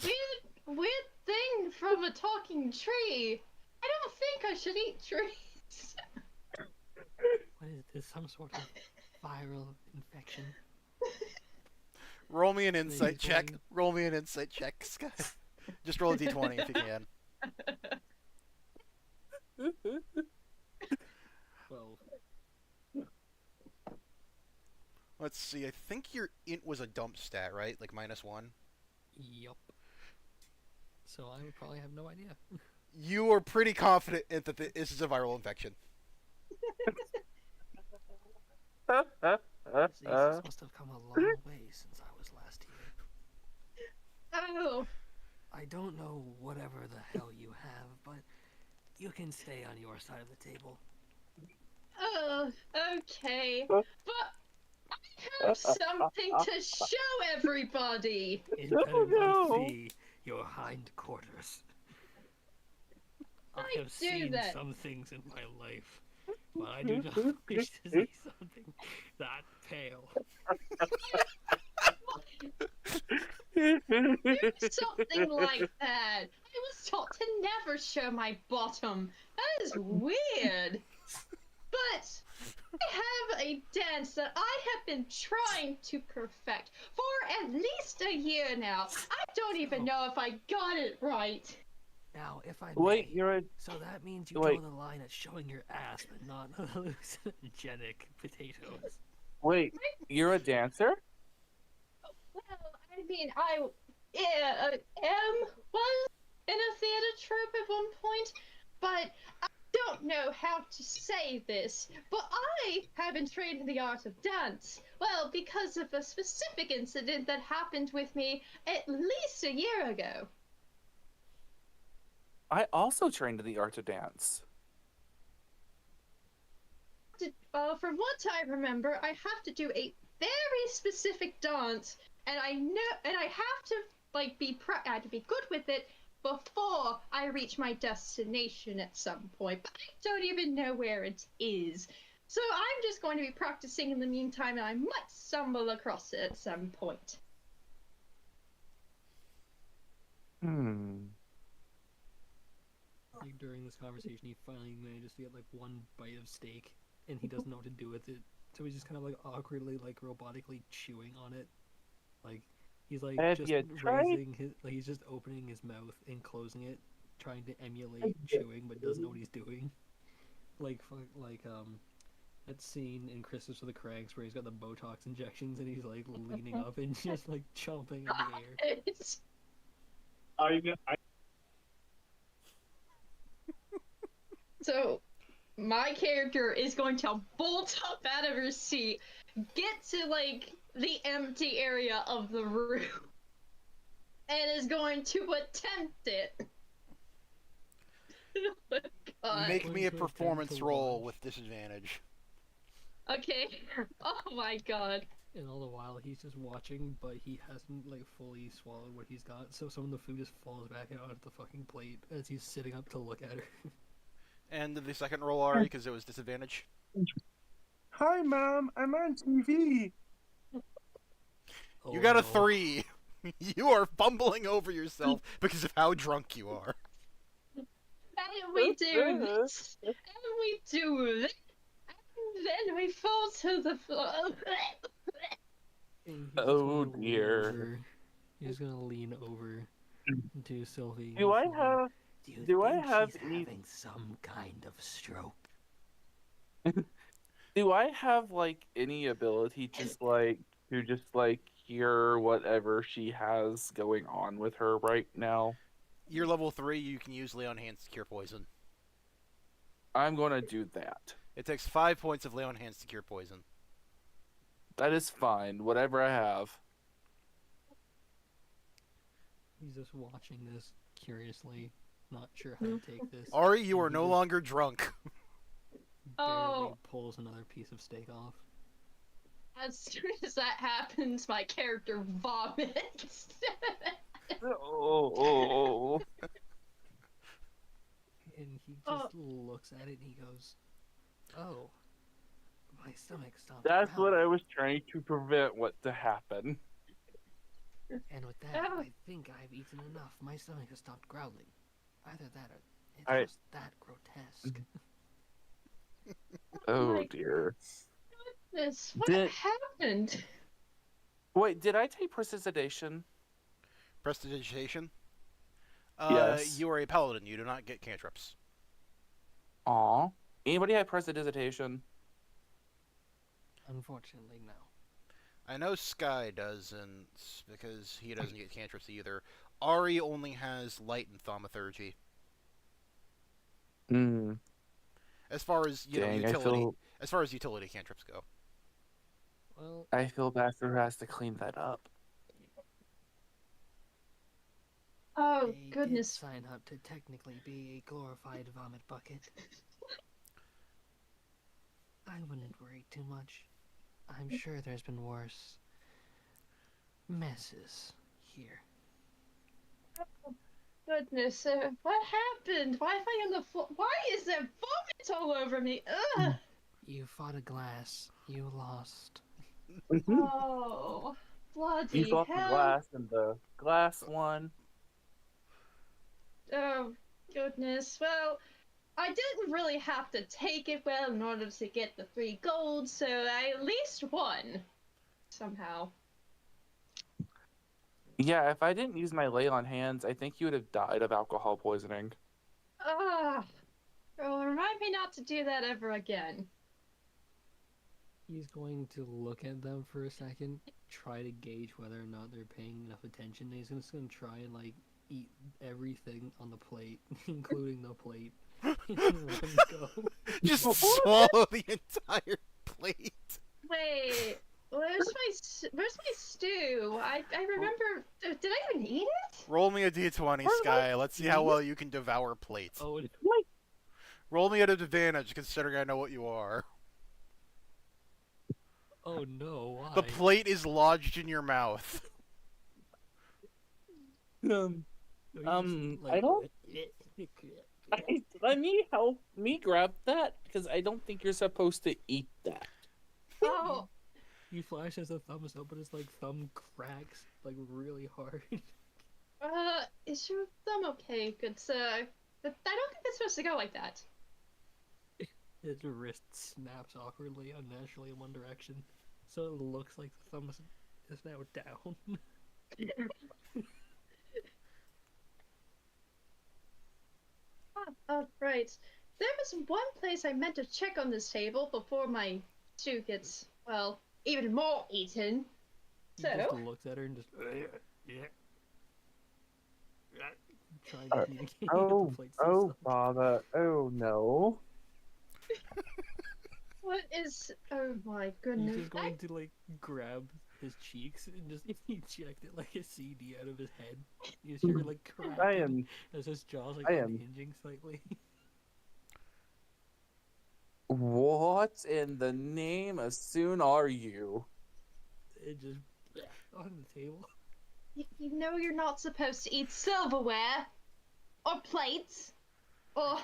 weird thing from a talking tree. I don't think I should eat trees. What is this? Some sort of viral infection? Roll me an insight check. Amazing. Roll me an insight check, Scott. Just roll a d20 if you can. 12. Let's see. I think your int was a dump stat, right? Like -1. Yup. So I would probably have no idea. You are pretty confident that this is a viral infection. Jesus must have come a long way since I was last here. Oh, I don't know whatever the hell you have, but you can stay on your side of the table. oh, okay. But I have something to show everybody. It better not be your hindquarters. I have do seen that. some things in my life, but I do not wish to see something that pale. Something like that. I was taught to never show my bottom. That is weird. But I have a dance that I have been trying to perfect for at least a year now. I don't even know if I got it right. Now, if I may, Wait, you're a so that means you wait. draw the line at showing your ass, but not hallucinogenic potatoes. Wait, you're a dancer? Well, I mean, was in a theater troupe at one point, but I don't know how to say this, but I have been trained in the art of dance. Well, because of a specific incident that happened with me at least a year ago. I also trained in the art of dance. From what I remember, I have to do a very specific dance, and I have to like I have to be good with it before I reach my destination at some point. But I don't even know where it is. So I'm just going to be practicing in the meantime, and I might stumble across it at some point. Like during this conversation, he finally manages to get like one bite of steak, and he doesn't know what to do with it. So he's just kind of like awkwardly, like robotically chewing on it. Like he's like Have just you tried? raising his, like he's just opening his mouth and closing it, trying to emulate chewing, but doesn't know what he's doing. Like that scene in Christmas with the Cranks where he's got the Botox injections and he's like leaning up and just like chomping in the air. So my character is going to bolt up out of her seat, get to like the empty area of the room, and is going to attempt it. Oh, God. Make me a Going to attempt performance to roll launch. with disadvantage. Okay. Oh my God. And all the while he's just watching, but he hasn't like fully swallowed what he's got, so some of the food just falls back out of the fucking plate as he's sitting up to look at her. And the second roll, Ari, because it was disadvantage. Hi, Mom. I'm on TV. You got a Oh, 3. You are fumbling over yourself because of how drunk you are. And we do this. And we do this. And then we fall to the floor. And he's Oh, just gonna dear. Lean over. He's gonna lean over to Sylvie. Do I Sylvie, have? Do I have any? having some kind of stroke? Do I have like any ability just like to just like hear whatever she has going on with her right now? You're level 3, you can use Lay on Hands to cure poison. I'm gonna do that. It takes 5 points of Lay on Hands to cure poison. That is fine. Whatever I have. He's just watching this curiously, not sure how to take this. Ari, you and are he no just longer drunk. Barely Oh. pulls another piece of steak off. As soon as that happens, my character vomits. Oh. And he just Oh. looks at it and he goes, "Oh, my stomach stopped That's what I growling." was trying to prevent what to happen. And with that, Oh. I think I've eaten enough. My stomach has stopped growling. Either that or it's I- just that grotesque. Oh my dear. This, what Did- happened? Wait, did I take prestidigitation? Prestidigitation. Yes. You are a paladin. You do not get cantrips. Aw. Anybody have prestidigitation? Unfortunately, no. I know Sky doesn't, because he doesn't get cantrips either. Ari only has light and thaumaturgy. Hmm. As far as Dang, utility, as far as utility cantrips go. Well, I feel bad for who has to clean that up. Oh, they goodness. did sign up to technically be a glorified vomit bucket. I wouldn't worry too much. I'm sure there's been worse messes here. Goodness, what happened? Why am I on the floor? Why is there vomit all over me? Ugh. You fought a glass. You lost. Oh, You bloody fought the hell. glass and the glass one. Oh, goodness. Well, I didn't really have to take it well in order to get the 3 gold, so I at least won. Somehow. Yeah, if I didn't use my lay on hands, I think you would have died of alcohol poisoning. Ah. Well, remind me not to do that ever again. He's going to look at them for a second, try to gauge whether or not they're paying enough attention. And he's just going to try and like eat everything on the plate, including the plate, in one go. Just swallow the entire plate. Wait, where's my stew? I remember. Did I even eat it? Roll me a d20, Sky. Let's see how well you can devour plates. Oh, and Roll me at an advantage, considering I know what you are. oh no! Why? The plate is lodged in your mouth. No, you I don't- Let me help me grab that because I don't think you're supposed to eat that. Oh, You flash as a thumbs up, but his like thumb cracks like really hard. is your thumb okay, good sir? But I don't think it's supposed to go like that. His wrist snaps awkwardly, unnaturally in one direction, so it looks like the thumb is now down. Oh, right. There was one place I meant to check on this table before my stew gets, well, even more eaten. He just So, looks at her and just trying Uh, to communicate Oh, with the plate. oh, Father. Oh, no. What is? Oh my He's goodness! just going to like grab his cheeks and just eject it like a CD out of his head. You just hear it like I cracking am. as his jaw's like I am. unhinging slightly. What in the name of soon are you? It just on the table. You know you're not supposed to eat silverware or plates or.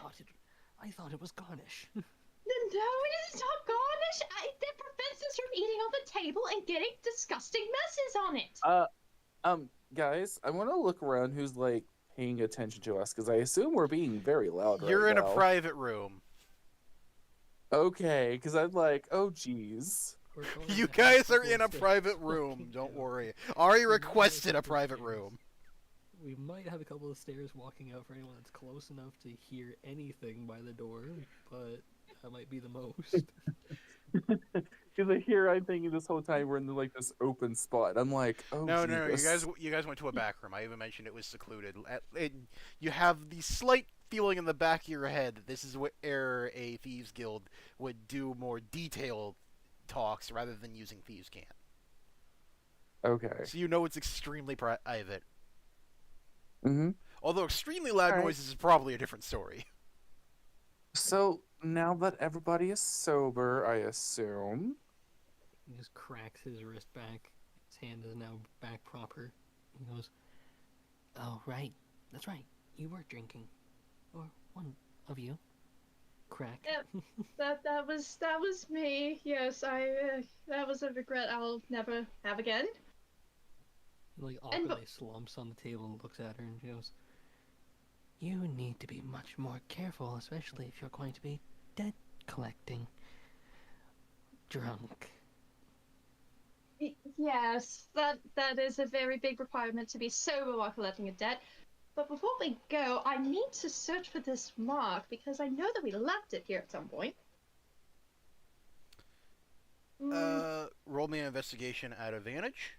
I thought it was garnish. No, it is not garnish. That prevents us from eating on the table and getting disgusting messes on it. Guys, I want to look around who's like paying attention to us because I assume we're being very loud You're right in a now. private room. Okay, because I'm like, oh geez. You guys are in a private room. Don't worry. Ari requested a private room. We might have a couple of stairs walking out for anyone that's close enough to hear anything by the door, but that might be the most. Because here I'm thinking this whole time we're in like this open spot. I'm like, oh No, Jesus. you guys went to a back room. I even mentioned it was secluded. You have the slight feeling in the back of your head that this is where a thieves guild would do more detailed talks rather than using thieves' cant. Okay. So you know it's extremely private. Mm-hmm. Although extremely loud Alright. noises is probably a different story. So now that everybody is sober, I assume. He just cracks his wrist back. His hand is now back proper. He goes, "Oh, right. That's right. You were drinking. Or one of you. Crack." Yep. that was me. Yes, that was a regret I'll never have again. He like And awkwardly slumps on the table and looks at her and she goes, "You need to be much more careful, especially if you're going to be debt collecting. Drunk." yes, that is a very big requirement to be sober while collecting a debt. But before we go, I need to search for this mark because I know that we left it here at some point. Roll me an investigation at advantage.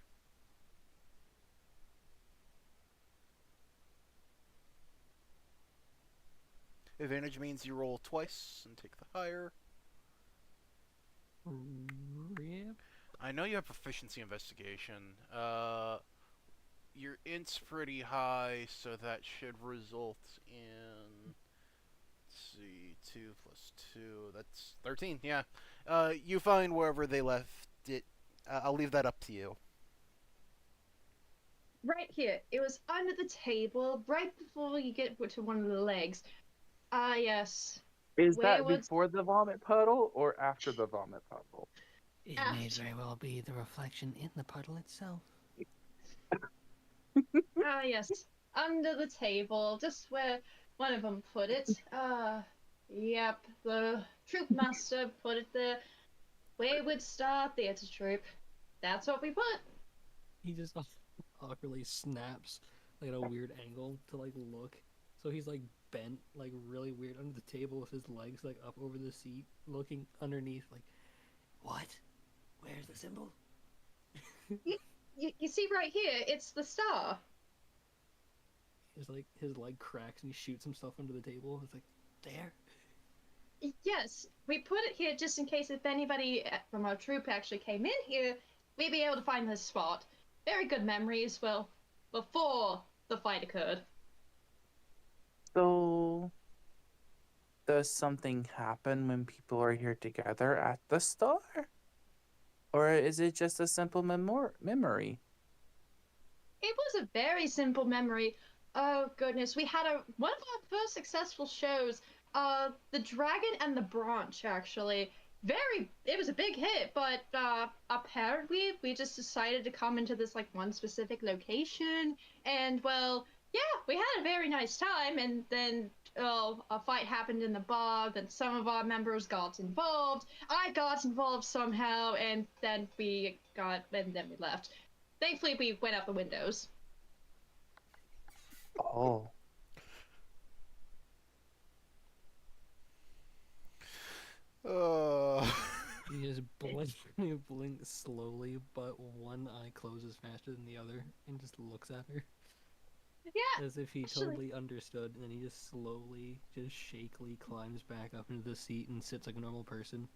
Advantage means you roll twice and take the higher. Yeah. I know you have proficiency investigation. Your int's pretty high, so that should result in. Let's see, 2 plus 2. That's 13, yeah. You find wherever they left it. I'll leave that up to you. Right here. It was under the table, right before you get to one of the legs. Ah, yes. Is Where that was before the vomit puddle or after the vomit puddle? It Ah. may very well be the reflection in the puddle itself. Ah, yes. Under the table, just where one of them put it. Yep. The troop master put it there. Wayward Star Theatre Troupe. That's what we put. He just awkwardly snaps like at a weird angle to like look. So he's like bent like really weird under the table with his legs like up over the seat, looking underneath like, what? Where's the symbol? You see right here, it's the star. His leg cracks and he shoots himself under the table. It's like, there? Yes, we put it here just in case if anybody from our troop actually came in here, we'd be able to find this spot. Very good memories, well, before the fight occurred. So, does something happen when people are here together at the star? Or is it just a simple memory? It was a very simple memory. Oh goodness, we had one of our first successful shows, the Dragon and the Branch actually. It was a big hit, but apparently we just decided to come into this like one specific location, and well, yeah, we had a very nice time, and then a fight happened in the bar, then some of our members got involved. I got involved somehow, and then we left. Thankfully, we went out the windows. Oh. He just he blinks slowly, but one eye closes faster than the other and just looks at her. Yeah. As if he actually- totally understood, and then he just slowly, just shakily climbs back up into the seat and sits like a normal person.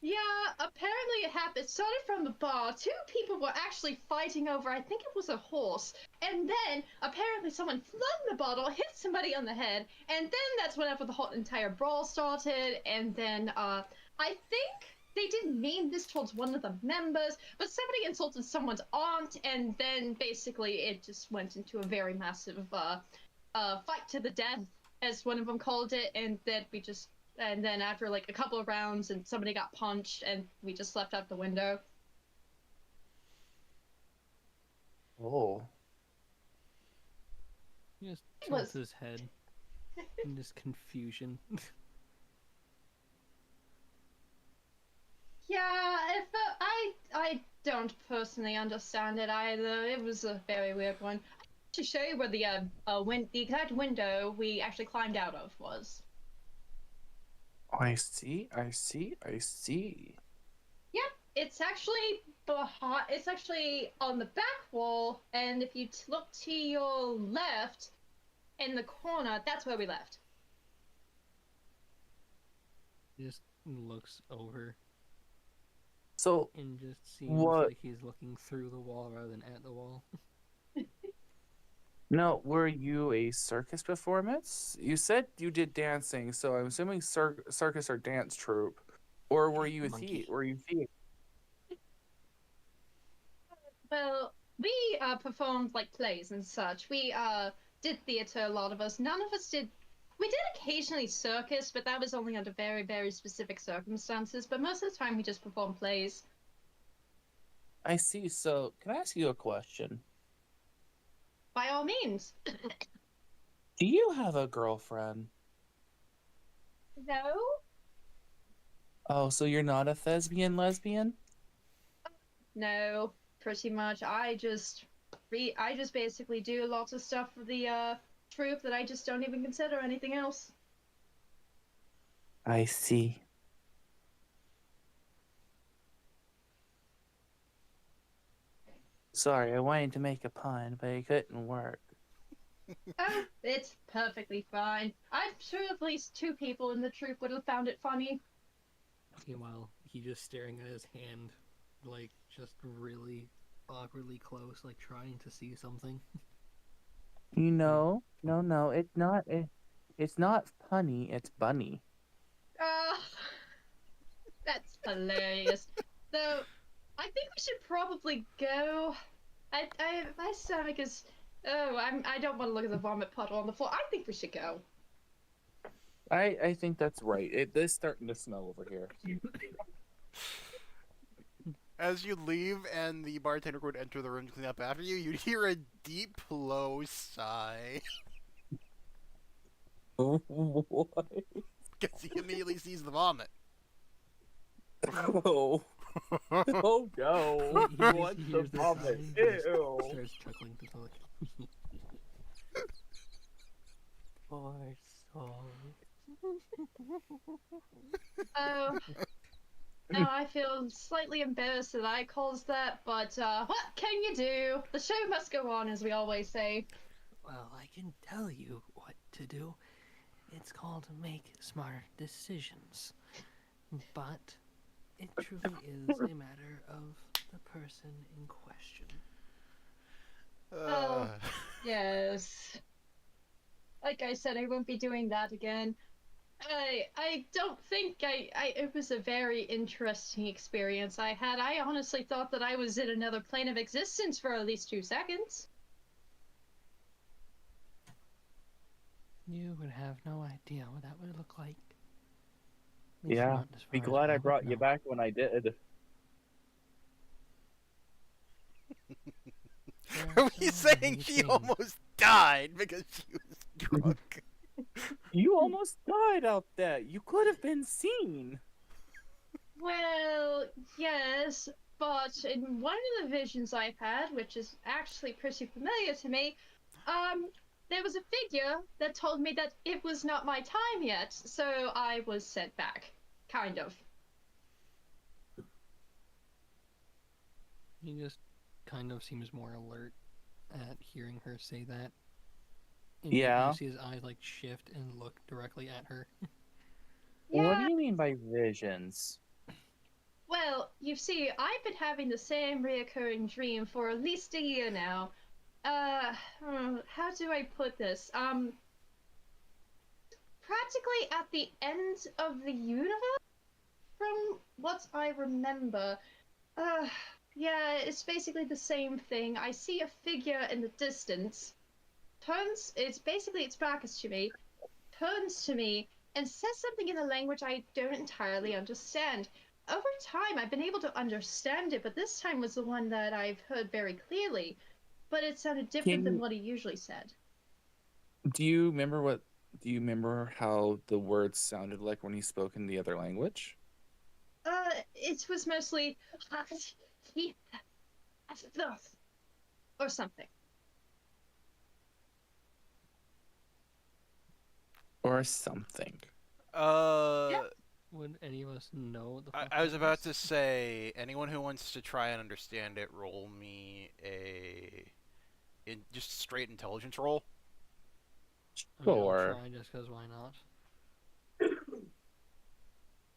Yeah, apparently it happened. It started from the bar. Two people were actually fighting over, I think it was a horse. And then apparently someone flung the bottle, hit somebody on the head, and then that's whenever the whole entire brawl started. And then I think they didn't mean this towards one of the members, but somebody insulted someone's aunt, and then basically it just went into a very massive fight to the death, as one of them called it, and then we just and then after like a couple of rounds and somebody got punched and we just slept out the window. Oh. He just It tilts was his head in just confusion. yeah, I don't personally understand it either. It was a very weird one. To show you where the the exact window we actually climbed out of was. I see, I see, I see. Yep, it's actually behind. It's actually on the back wall, and if you look to your left in the corner, that's where we left. He just looks over So, and just seems what? like he's looking through the wall rather than at the wall. No, were you a circus performance? You said you did dancing, so I'm assuming circus or dance troupe. Or were you a Monkey. Were you theater? Well, we performed like plays and such. We did theater. A lot of us. None of us did. We did occasionally circus, but that was only under very, very specific circumstances. But most of the time, we just performed plays. I see. So, can I ask you a question? By all means. Do you have a girlfriend? No. Oh, so you're not a thespian lesbian? No. Pretty much. I just basically do lots of stuff for the troupe that I just don't even consider anything else. I see. Sorry, I wanted to make a pun, but it couldn't work. Oh, it's perfectly fine. I'm sure at least two people in the troupe would have found it funny. Meanwhile, he just staring at his hand, like just really awkwardly close, like trying to see something. You know, no, it's not punny, it's bunny. Ah, that's hilarious. Though, I think we should probably go. My stomach is. Oh, I don't want to look at the vomit puddle on the floor. I think we should go. I think that's right. It is starting to smell over here. As you leave and the bartender would enter the room to clean up after you, you'd hear a deep, low sigh. What? Because he immediately sees the vomit. Oh. Oh no. He What's the hears the vomit? sigh, he just Ew. starts chuckling to talk. Poor soul. Oh, now I feel slightly embarrassed that I caused that, but what can you do? The show must go on, as we always say. Well, I can tell you what to do. It's called make smart decisions. But it truly is a matter of the person in question. Oh. Yes. Like I said, I won't be doing that again. I don't think it was a very interesting experience I had. I honestly thought that I was in another plane of existence for at least 2 seconds. You would have no idea what that would look like. At least Yeah. not as Be far as glad I would brought you know. back when I did. There Are are we so saying many she things. almost died because she was drunk? You almost died out there. You could have been seen. Well, yes, but in one of the visions I've had, which is actually pretty familiar to me, there was a figure that told me that it was not my time yet, so I was sent back. Kind of. He just kind of seems more alert at hearing her say that. And Yeah. You see his eyes like shift and look directly at her. What Yeah, do you mean by visions? Well, you see, I've been having the same reoccurring dream for at least a year now. How do I put this? Practically at the end of the universe, from what I remember. Uh, yeah, it's basically the same thing. I see a figure in the distance, it's back to me, turns to me, and says something in a language I don't entirely understand. Over time, I've been able to understand it, but this time was the one that I've heard very clearly. But it sounded different than Can what he usually said. do you remember what do you remember how the words sounded like when he spoke in the other language? It was mostly or something. Or something. Uh, Yeah. Would any of us know what the I, fuck I was that about is? to say, anyone who wants to try and understand it, roll me just straight intelligence roll. I mean, I'll Sure. try just because why not?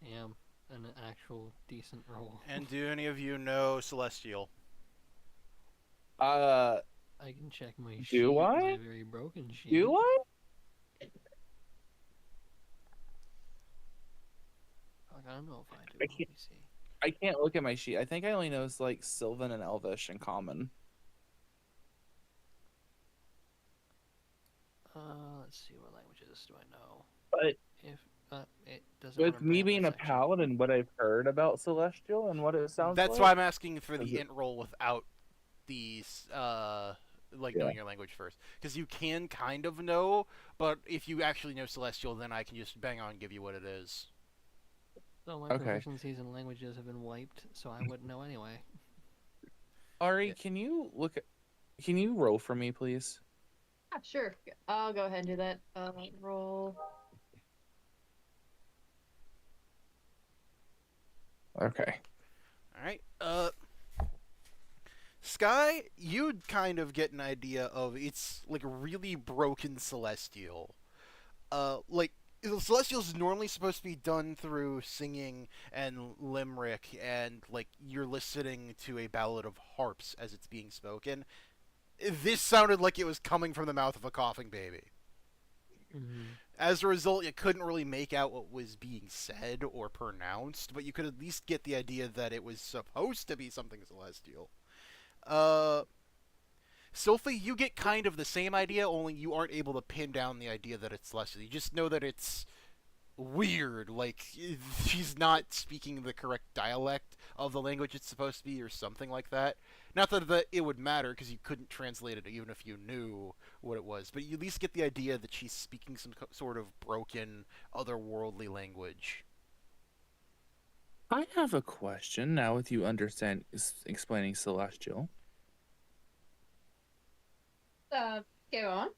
Am an actual decent roll. And do any of you know Celestial? Uh, I can check my do sheet, my I? very broken sheet. Do I? Fuck, I don't know if I do. I Let can't. me see. I can't look at my sheet. I think I only know like Sylvan and Elvish in common. Let's see, what languages do I know? But If it doesn't want with to bring me up that being a section. paladin and what I've heard about Celestial and what it sounds That's why like, I'm asking for is the it, int roll without these like yeah. knowing your language first, because you can kind of know, but if you actually know Celestial, then I can just bang on and give you what it is. So my Okay. proficiencies in languages have been wiped, so I wouldn't know anyway. Ari, Yeah. can you roll for me, please? Ah, sure. I'll go ahead and do that. Roll. Okay. All right. Sky, you'd kind of get an idea of it's like really broken Celestial. Like Celestial's normally supposed to be done through singing and limerick, and like you're listening to a ballad of harps as it's being spoken. This sounded like it was coming from the mouth of a coughing baby. Mm-hmm. As a result, you couldn't really make out what was being said or pronounced, but you could at least get the idea that it was supposed to be something celestial. Uh, Sophie, you get kind of the same idea, only you aren't able to pin down the idea that it's celestial. You just know that it's weird, like she's not speaking the correct dialect of the language it's supposed to be, or something like that. Not that it would matter, because you couldn't translate it even if you knew what it was, but you at least get the idea that she's speaking some sort of broken, otherworldly language. I have a question now with you understand explaining Celestial. Go on.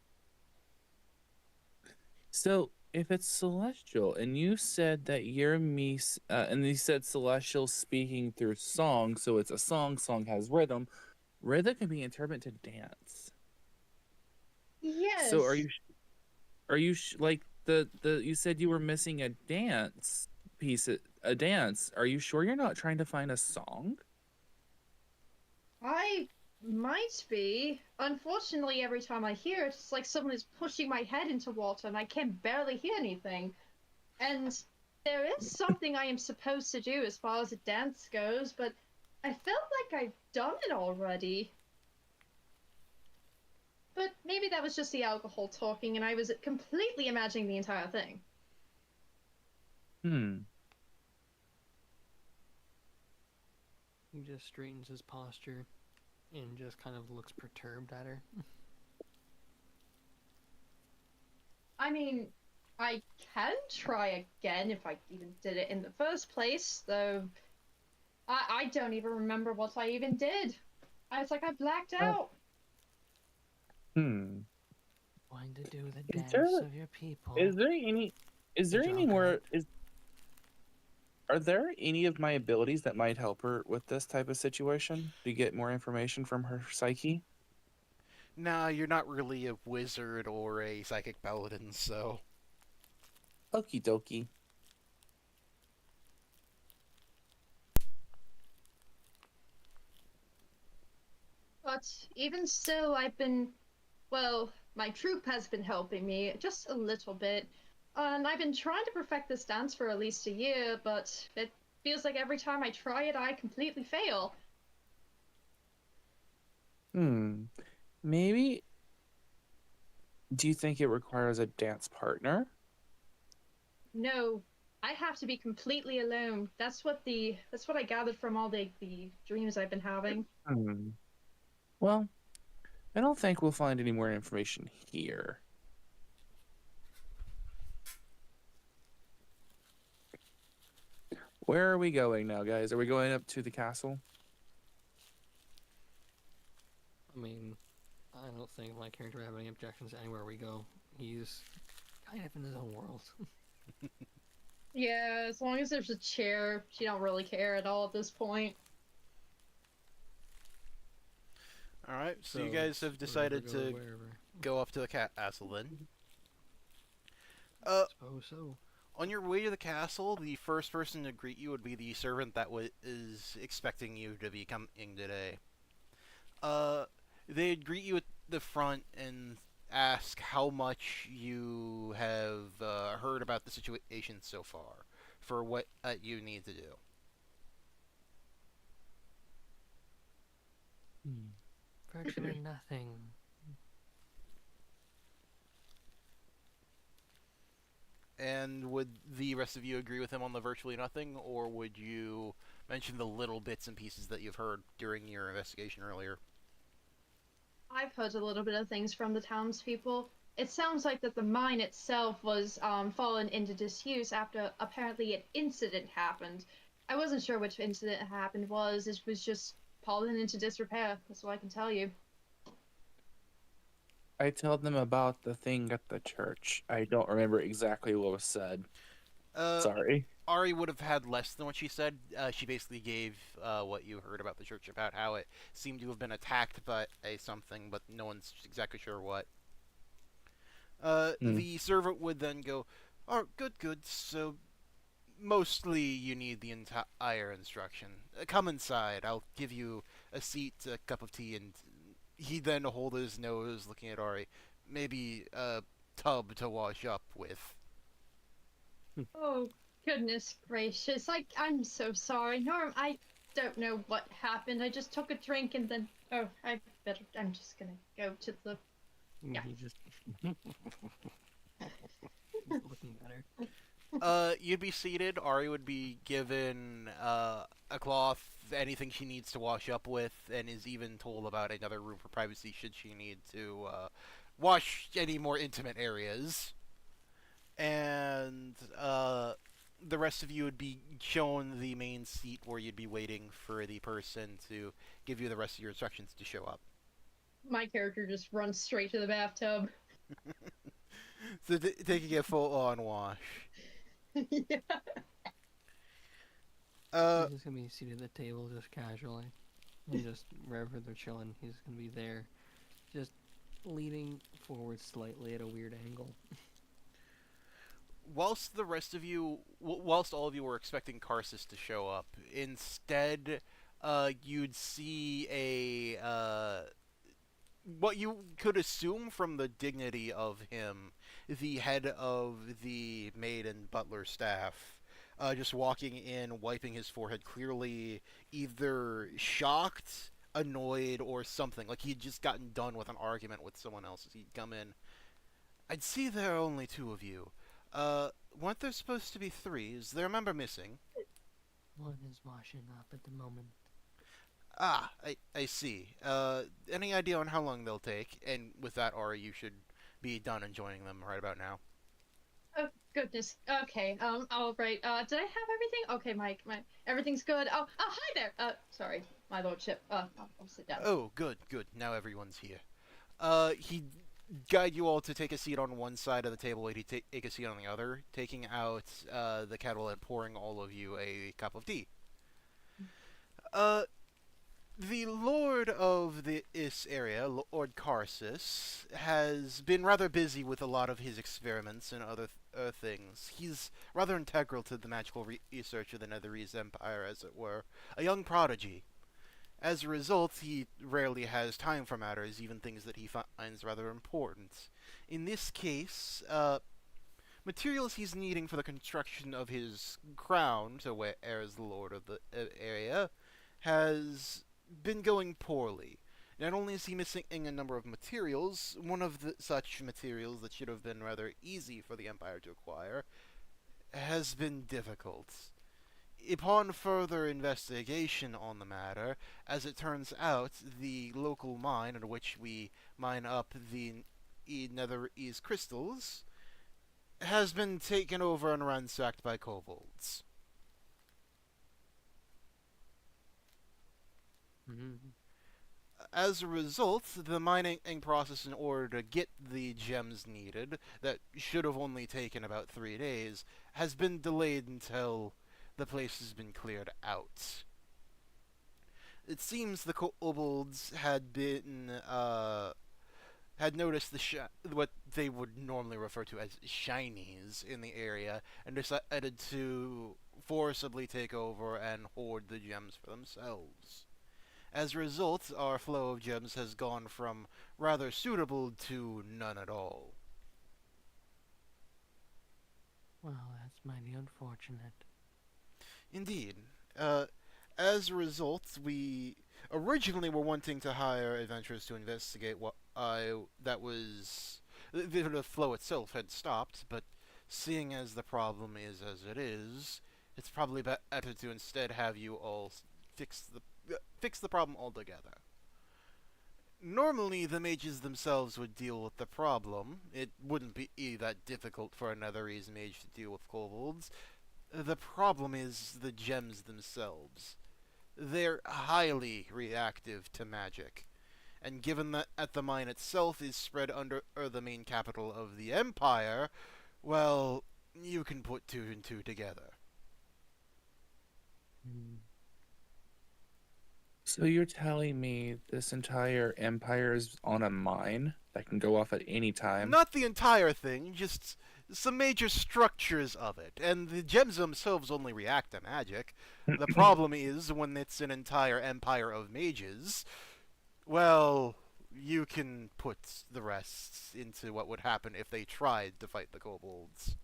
So, if it's Celestial, and you said that you're me, and you said Celestial speaking through song, so it's a song, song has rhythm. Rhythm can be interpreted to dance. So, Yes. like the you said you were missing a dance piece, a dance. Are you sure you're not trying to find a song? I might be. Unfortunately, every time I hear it, it's like someone is pushing my head into water and I can barely hear anything. And there is something I am supposed to do as far as a dance goes, but I felt like I've done it already. But maybe that was just the alcohol talking and I was completely imagining the entire thing. Hmm. He just straightens his posture and just kind of looks perturbed at her. I mean, I can try again if I even did it in the first place, though I don't even remember what I even did. I was like, I blacked out. Hmm. Wanting to do the Is dance there of your people. is there any is The there any drunkard. more is are there any of my abilities that might help her with this type of situation to get more information from her psyche? Nah, you're not really a wizard or a psychic paladin, so. Okie dokie. even still, well, my troop has been helping me just a little bit. And I've been trying to perfect this dance for at least a year, but it feels like every time I try it, I completely fail. Hmm. Maybe. Do you think it requires a dance partner? No, I have to be completely alone. That's what I gathered from all the dreams I've been having. Hmm. Well, I don't think we'll find any more information here. Where are we going now, guys? Are we going up to the castle? I mean, I don't think my character would have any objections anywhere we go. He's kind of in his own world. Yeah, as long as there's a chair, she don't really care at all at this point. All right, so you So guys it's have decided wherever goes to wherever. go up to the castle then. Suppose so. On your way to the castle, the first person to greet you would be the servant that is expecting you to be coming today. Uh, they'd greet you at the front and ask how much you have heard about the situation so far, for what you need to do. Virtually nothing. And would the rest of you agree with him on the virtually nothing, or would you mention the little bits and pieces that you've heard during your investigation earlier? I've heard a little bit of things from the townspeople. It sounds like that the mine itself was fallen into disuse after apparently an incident happened. I wasn't sure which incident happened was. It was just fallen into disrepair. That's all I can tell you. I told them about the thing at the church. I don't remember exactly what was said. Uh, Sorry. Ari would have had less than what she said. She basically gave what you heard about the church, about how it seemed to have been attacked by a something, but no one's exactly sure what. Hmm. The servant would then go, "Oh, good, good. So mostly you need the entire instruction. Come inside. I'll give you a seat, a cup of tea, and he then hold his nose, looking at Ari. Maybe a tub to wash up with." Oh, goodness gracious. I'm so sorry. Norm, I don't know what happened. I just took a drink and then. Oh, I'm just gonna go to the. Yeah. He just looking better. You'd be seated. Ari would be given a cloth, anything she needs to wash up with, and is even told about another room for privacy should she need to wash any more intimate areas. And the rest of you would be shown the main seat where you'd be waiting for the person to give you the rest of your instructions to show up. My character just runs straight to the bathtub. So taking a full-on wash. Yeah. Uh, He's just gonna be seated at the table just casually. And just wherever they're chilling, he's gonna be there. Just leaning forward slightly at a weird angle. whilst the rest of you, whilst all of you were expecting Karsus to show up, instead, you'd see a what you could assume from the dignity of him, the head of the maid and butler staff, just walking in, wiping his forehead, clearly either shocked, annoyed, or something. Like he'd just gotten done with an argument with someone else as he'd come in. "I'd see there are only two of you. Weren't there supposed to be three? Is there a member missing?" One is washing up at the moment. "Ah, I see. Any idea on how long they'll take?" And with that, Ari, you should be done and joining them right about now. Oh goodness. Okay. All right. Did I have everything? Okay, my everything's good. Hi there. Sorry, my lordship. I'll sit down. Oh, good, good. Now everyone's here. He'd guide you all to take a seat on one side of the table, and he'd take a seat on the other, taking out the kettle and pouring all of you a cup of tea. Uh, the lord of this area, Lord Karsus, has been rather busy with a lot of his experiments and other things. He's rather integral to the magical research of the Netherese Empire, as it were. A young prodigy. As a result, he rarely has time for matters, even things that he finds rather important. In this case, materials he's needing for the construction of his crown to wear as the lord of the area has been going poorly. Not only is he missing a number of materials, one of such materials that should have been rather easy for the Empire to acquire has been difficult. Upon further investigation on the matter, as it turns out, the local mine in which we mine up the netherese crystals has been taken over and ransacked by kobolds. Mm-hmm. As a result, the mining process in order to get the gems needed, that should have only taken about 3 days, has been delayed until the place has been cleared out. It seems the kobolds had noticed what they would normally refer to as shinies in the area and decided to forcibly take over and hoard the gems for themselves. As a result, our flow of gems has gone from rather suitable to none at all. Well, that's mighty unfortunate. Indeed. Uh, as a result, we originally were wanting to hire adventurers to investigate what that was. The flow itself had stopped, but seeing as the problem is as it is, it's probably better to instead have you all fix the problem altogether. Normally, the mages themselves would deal with the problem. It wouldn't be that difficult for another Netherese mage to deal with kobolds. The problem is the gems themselves. They're highly reactive to magic. And given that the mine itself is spread under the main capital of the Empire, well, you can put two and two together. Mm. So you're telling me this entire empire is on a mine that can go off at any time? Not the entire thing, just some major structures of it. And the gems themselves only react to magic. The problem is when it's an entire empire of mages, well, you can put the rest into what would happen if they tried to fight the kobolds.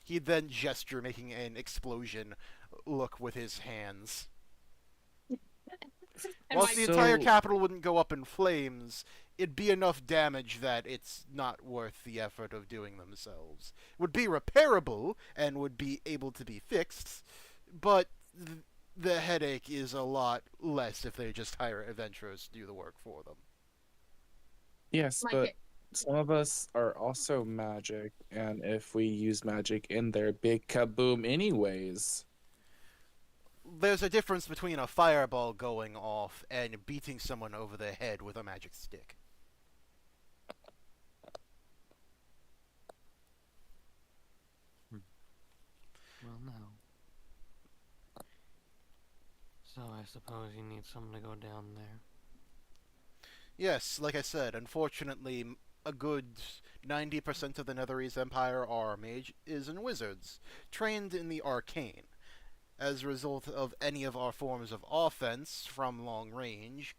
He'd then gesture, making an explosion look with his hands. And Whilst my- the entire So- capital wouldn't go up in flames, it'd be enough damage that it's not worth the effort of doing themselves. It would be repairable and would be able to be fixed, but the headache is a lot less if they just hire adventurers to do the work for them. Yes, my but ca- some of us are also magic, and if we use magic in there, big kaboom anyways. There's a difference between a fireball going off and beating someone over the head with a magic stick. Well, no. So I suppose you need someone to go down there. Yes, like I said, unfortunately, a good 90% of the Netherese Empire are mages and wizards, trained in the arcane. As a result of any of our forms of offense from long range,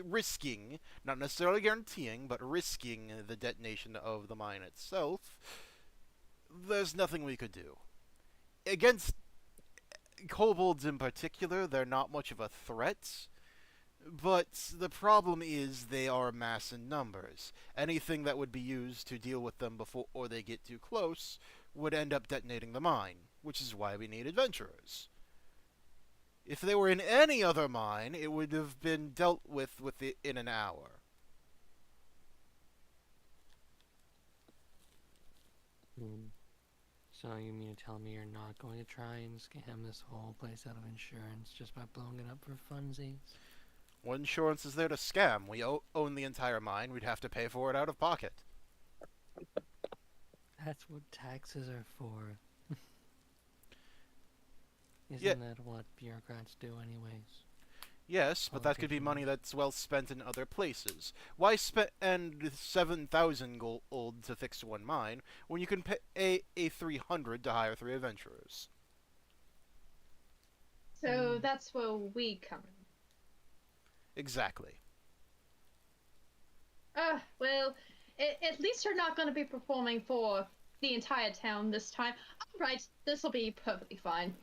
risking, not necessarily guaranteeing, but risking the detonation of the mine itself, there's nothing we could do. Against kobolds in particular, they're not much of a threat. But the problem is they are mass in numbers. Anything that would be used to deal with them before they get too close would end up detonating the mine, which is why we need adventurers. If they were in any other mine, it would have been dealt with within an hour. So you mean to tell me you're not going to try and scam this whole place out of insurance just by blowing it up for funsies? What insurance is there to scam? We own the entire mine. We'd have to pay for it out of pocket. That's what taxes are for. Isn't Yeah. that what bureaucrats do anyways? Yes, but that could be money that's well spent in other places. Why spend 7,000 gold to fix one mine when you can pay a 300 to hire 3 adventurers? So that's where we come in. Exactly. Well, at least you're not going to be performing for the entire town this time. Alright, this'll be perfectly fine.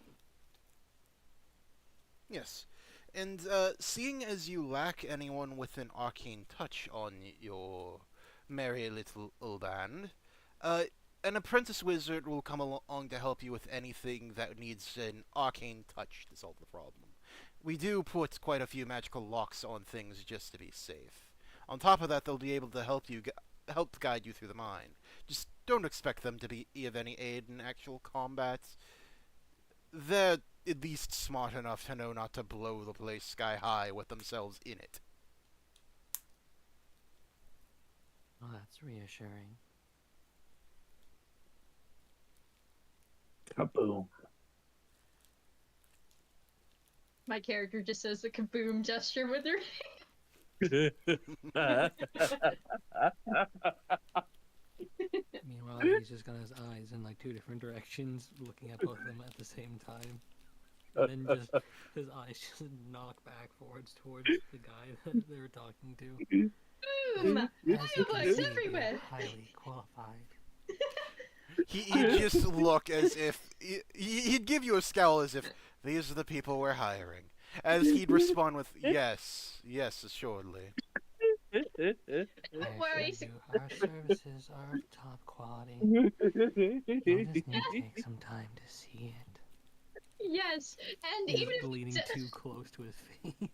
Yes. And seeing as you lack anyone with an arcane touch on your merry little band, an apprentice wizard will come along to help you with anything that needs an arcane touch to solve the problem. We do put quite a few magical locks on things just to be safe. On top of that, they'll be able to help guide you through the mine. Just don't expect them to be of any aid in actual combat. They're at least smart enough to know not to blow the place sky high with themselves in it. Oh, that's reassuring. Kaboom. My character just does a kaboom gesture with her. Meanwhile, he's just got his eyes in like two different directions, looking at both of them at the same time. And then just his eyes just knock back forwards towards the guy that they were talking to. Boom! As you can Fireworks see, everywhere! you're highly qualified. He'd just look as if he'd give you a scowl as if these are the people we're hiring. As he'd respond with yes, yes, assuredly. I worry. assure you, our services are of top quality. You'll just need to take some time to see it. Yes, and He's even if leaning d- too close to his face.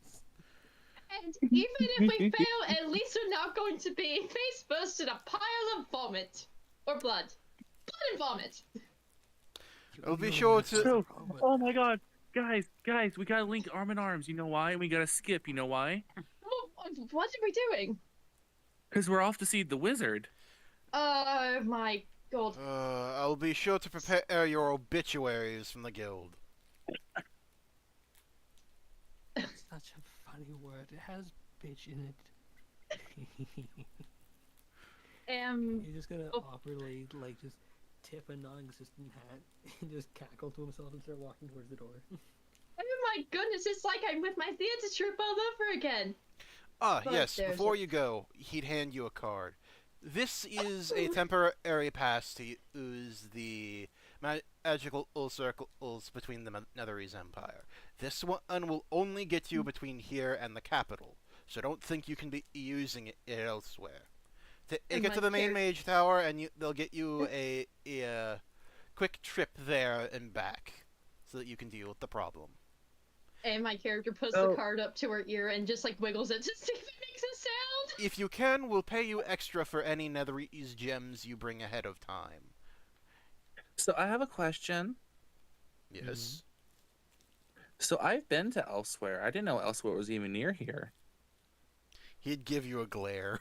and even if we fail, at least we're not going to be face first in a pile of vomit or blood. Blood and vomit. I'll be You sure know to- what's wrong with Oh my god. Guys, we gotta link arm in arms. You know why? And we gotta skip. You know why? What are we doing? Because we're off to see the wizard. Oh my god. I'll be sure to prepare your obituaries from the guild. It's such a funny word. It has bitch in it. He's just gonna Oh. awkwardly, like, just tip a non-existent hat and just cackle to himself and start walking towards the door. Oh my goodness, it's like I'm with my theater troupe all over again. Ah, But yes, there's before a- you go, he'd hand you a card. This is a temporary pass to use the magical circles between the Netherese Empire. This one will only get you between here and the capital, so don't think you can be using it elsewhere. Take And it my to the main char- mage tower, and they'll get you a quick trip there and back, so that you can deal with the problem. And my character puts Oh. the card up to her ear and just like wiggles it to see if it makes a sound. If you can, we'll pay you extra for any Netherese gems you bring ahead of time. So I have a question. Yes. So I've been to Elsewhere. I didn't know Elsewhere was even near here. He'd give you a glare.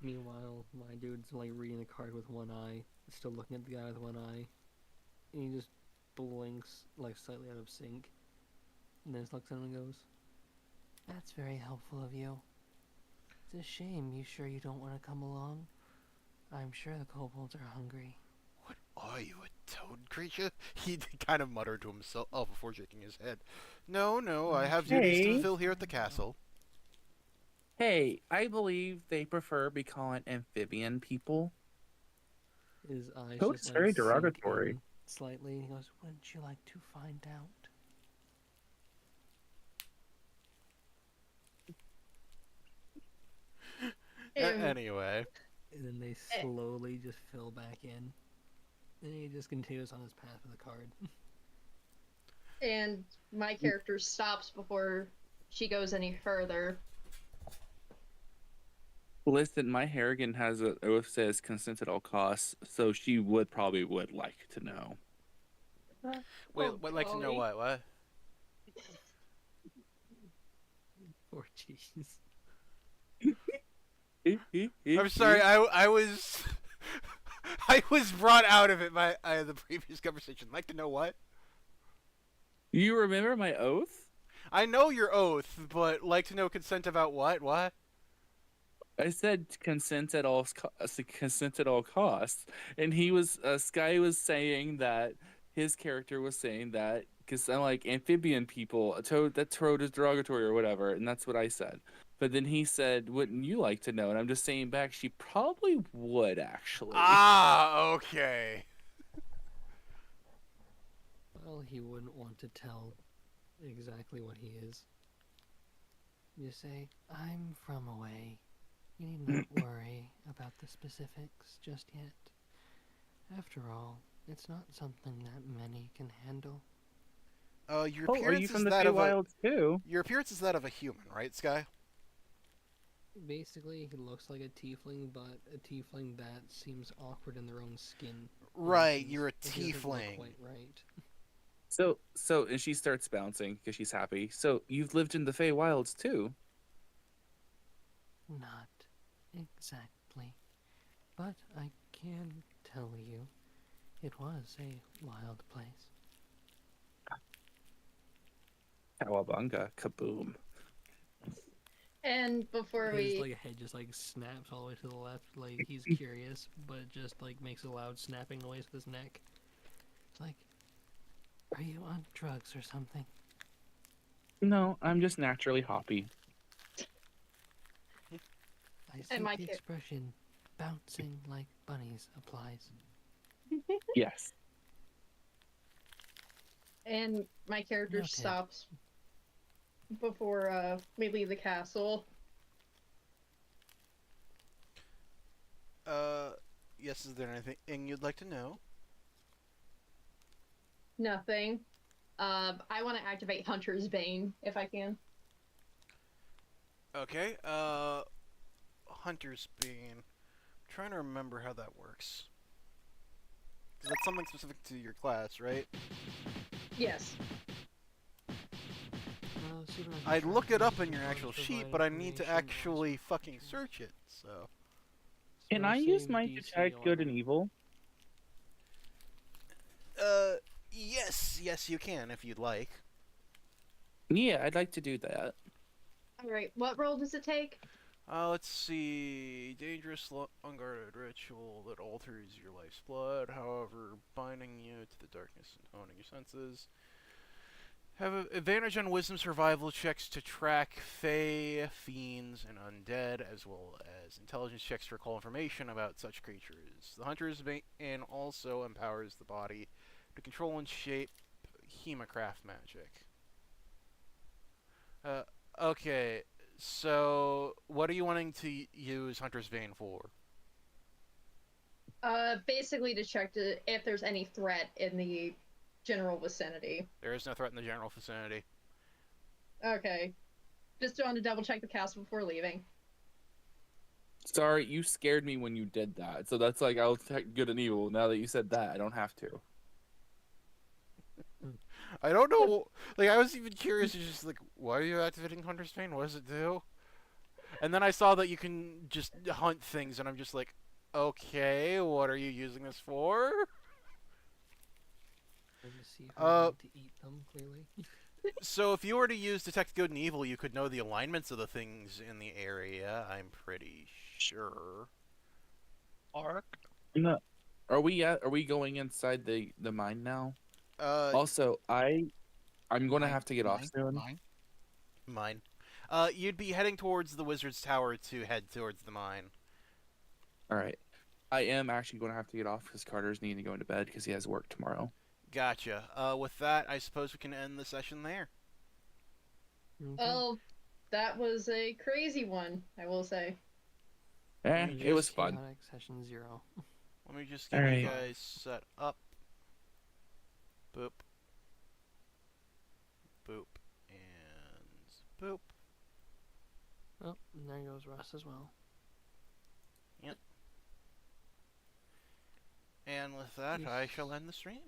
Meanwhile, my dude's like reading the card with one eye, still looking at the guy with one eye, and he just blinks like slightly out of sync, and then just looks at him and goes, "That's very helpful of you. It's a shame. You sure you don't want to come along? I'm sure the kobolds are hungry." What are you, a toad creature? He kind of muttered to himself before shaking his head. No, I have duties to Hey. fulfill here at the castle. Hey, I believe they prefer be calling amphibian people. His eyes Oh, just it's like very sink derogatory. in slightly, and he goes, "Wouldn't you like to find out?" Anyway, And then they slowly just fill back in. And he just continues on his path with the card. And my character stops before she goes any further. Listen, my Harrigan has an oath says consent at all costs, so she would like to know. wait, Oh, would like to know golly. what? Poor cheese. I'm sorry, I was I was brought out of it by the previous conversation. Like to know what? You remember my oath? I know your oath, but like to know consent about what? What? I said consent at all costs, and he was Sky was saying that his character was saying that because I'm like amphibian people, a toad that toad is derogatory or whatever, and that's what I said. But then he said, "Wouldn't you like to know?" And I'm just saying back, she probably would actually. Ah, okay. Well, he wouldn't want to tell exactly what he is. You say, I'm from away. You need not worry about the specifics just yet. After all, it's not something that many can handle. Your Oh, are you appearance from is the that of a Feywilds too? your appearance is that of a human, right, Sky? Basically, he looks like a tiefling, but a tiefling that seems awkward in their own skin. Right, you're a He doesn't look tiefling. quite right. So, and she starts bouncing because she's happy. So you've lived in the Feywilds too. Not exactly. But I can tell you, it was a wild place. Cowabunga, kaboom. And before His we, like head just like snaps all the way to the left, like he's curious, but just like makes a loud snapping noise with his neck. It's like, are you on drugs or something? No, I'm just naturally hoppy. I And think my the kid- expression "bouncing like bunnies" applies. Yes. and my character Noted. stops before we leave the castle. Yes, is there anything you'd like to know? Nothing. I want to activate Hunter's Bane if I can. Okay, Hunter's Bane. I'm trying to remember how that works. Because that's something specific to your class, right? Yes. I'd look it up in your actual sheet, but I need to actually fucking search it, so... Can I use my detect good and evil? Yes, you can, if you'd like. Yeah, I'd like to do that. Alright, what role does it take? Let's see. Dangerous, unguarded ritual that alters your life's blood, however, binding you to the darkness and honing your senses. Have an advantage on wisdom survival checks to track fae, fiends, and undead, as well as intelligence checks to recall information about such creatures. The Hunter's Bane also empowers the body to control and shape Hemocraft magic. Okay, so what are you wanting to use Hunter's Bane for? Basically to check if there's any threat in the general vicinity. There is no threat in the general vicinity. Okay. Just wanted to double check the castle before leaving. Sorry, you scared me when you did that. So that's like, I'll detect good and evil. Now that you said that, I don't have to. I don't know. Like, I was even curious. It's just like, why are you activating Hunter's Bane? What does it do? And then I saw that you can just hunt things, and I'm just like, okay, what are you using this for? To see if I'm going to eat them, clearly. So if you were to use Detect Good and Evil, you could know the alignments of the things in the area, I'm pretty sure. Ark? No. Are we going inside the mine now? Also, I'm going to have to get off soon. Mine. You'd be heading towards the Wizard's Tower to head towards the mine. All right. I am actually going to have to get off because Carter's needing to go into bed because he has work tomorrow. Gotcha. With that, I suppose we can end the session there. Okay. Well, that was a crazy one, I will say. It was fun. Chaotic session 0. Let me just get you Alright. guys set up. Boop. Boop. And boop. Oh, and there goes Russ as well. And with that, I shall end the stream.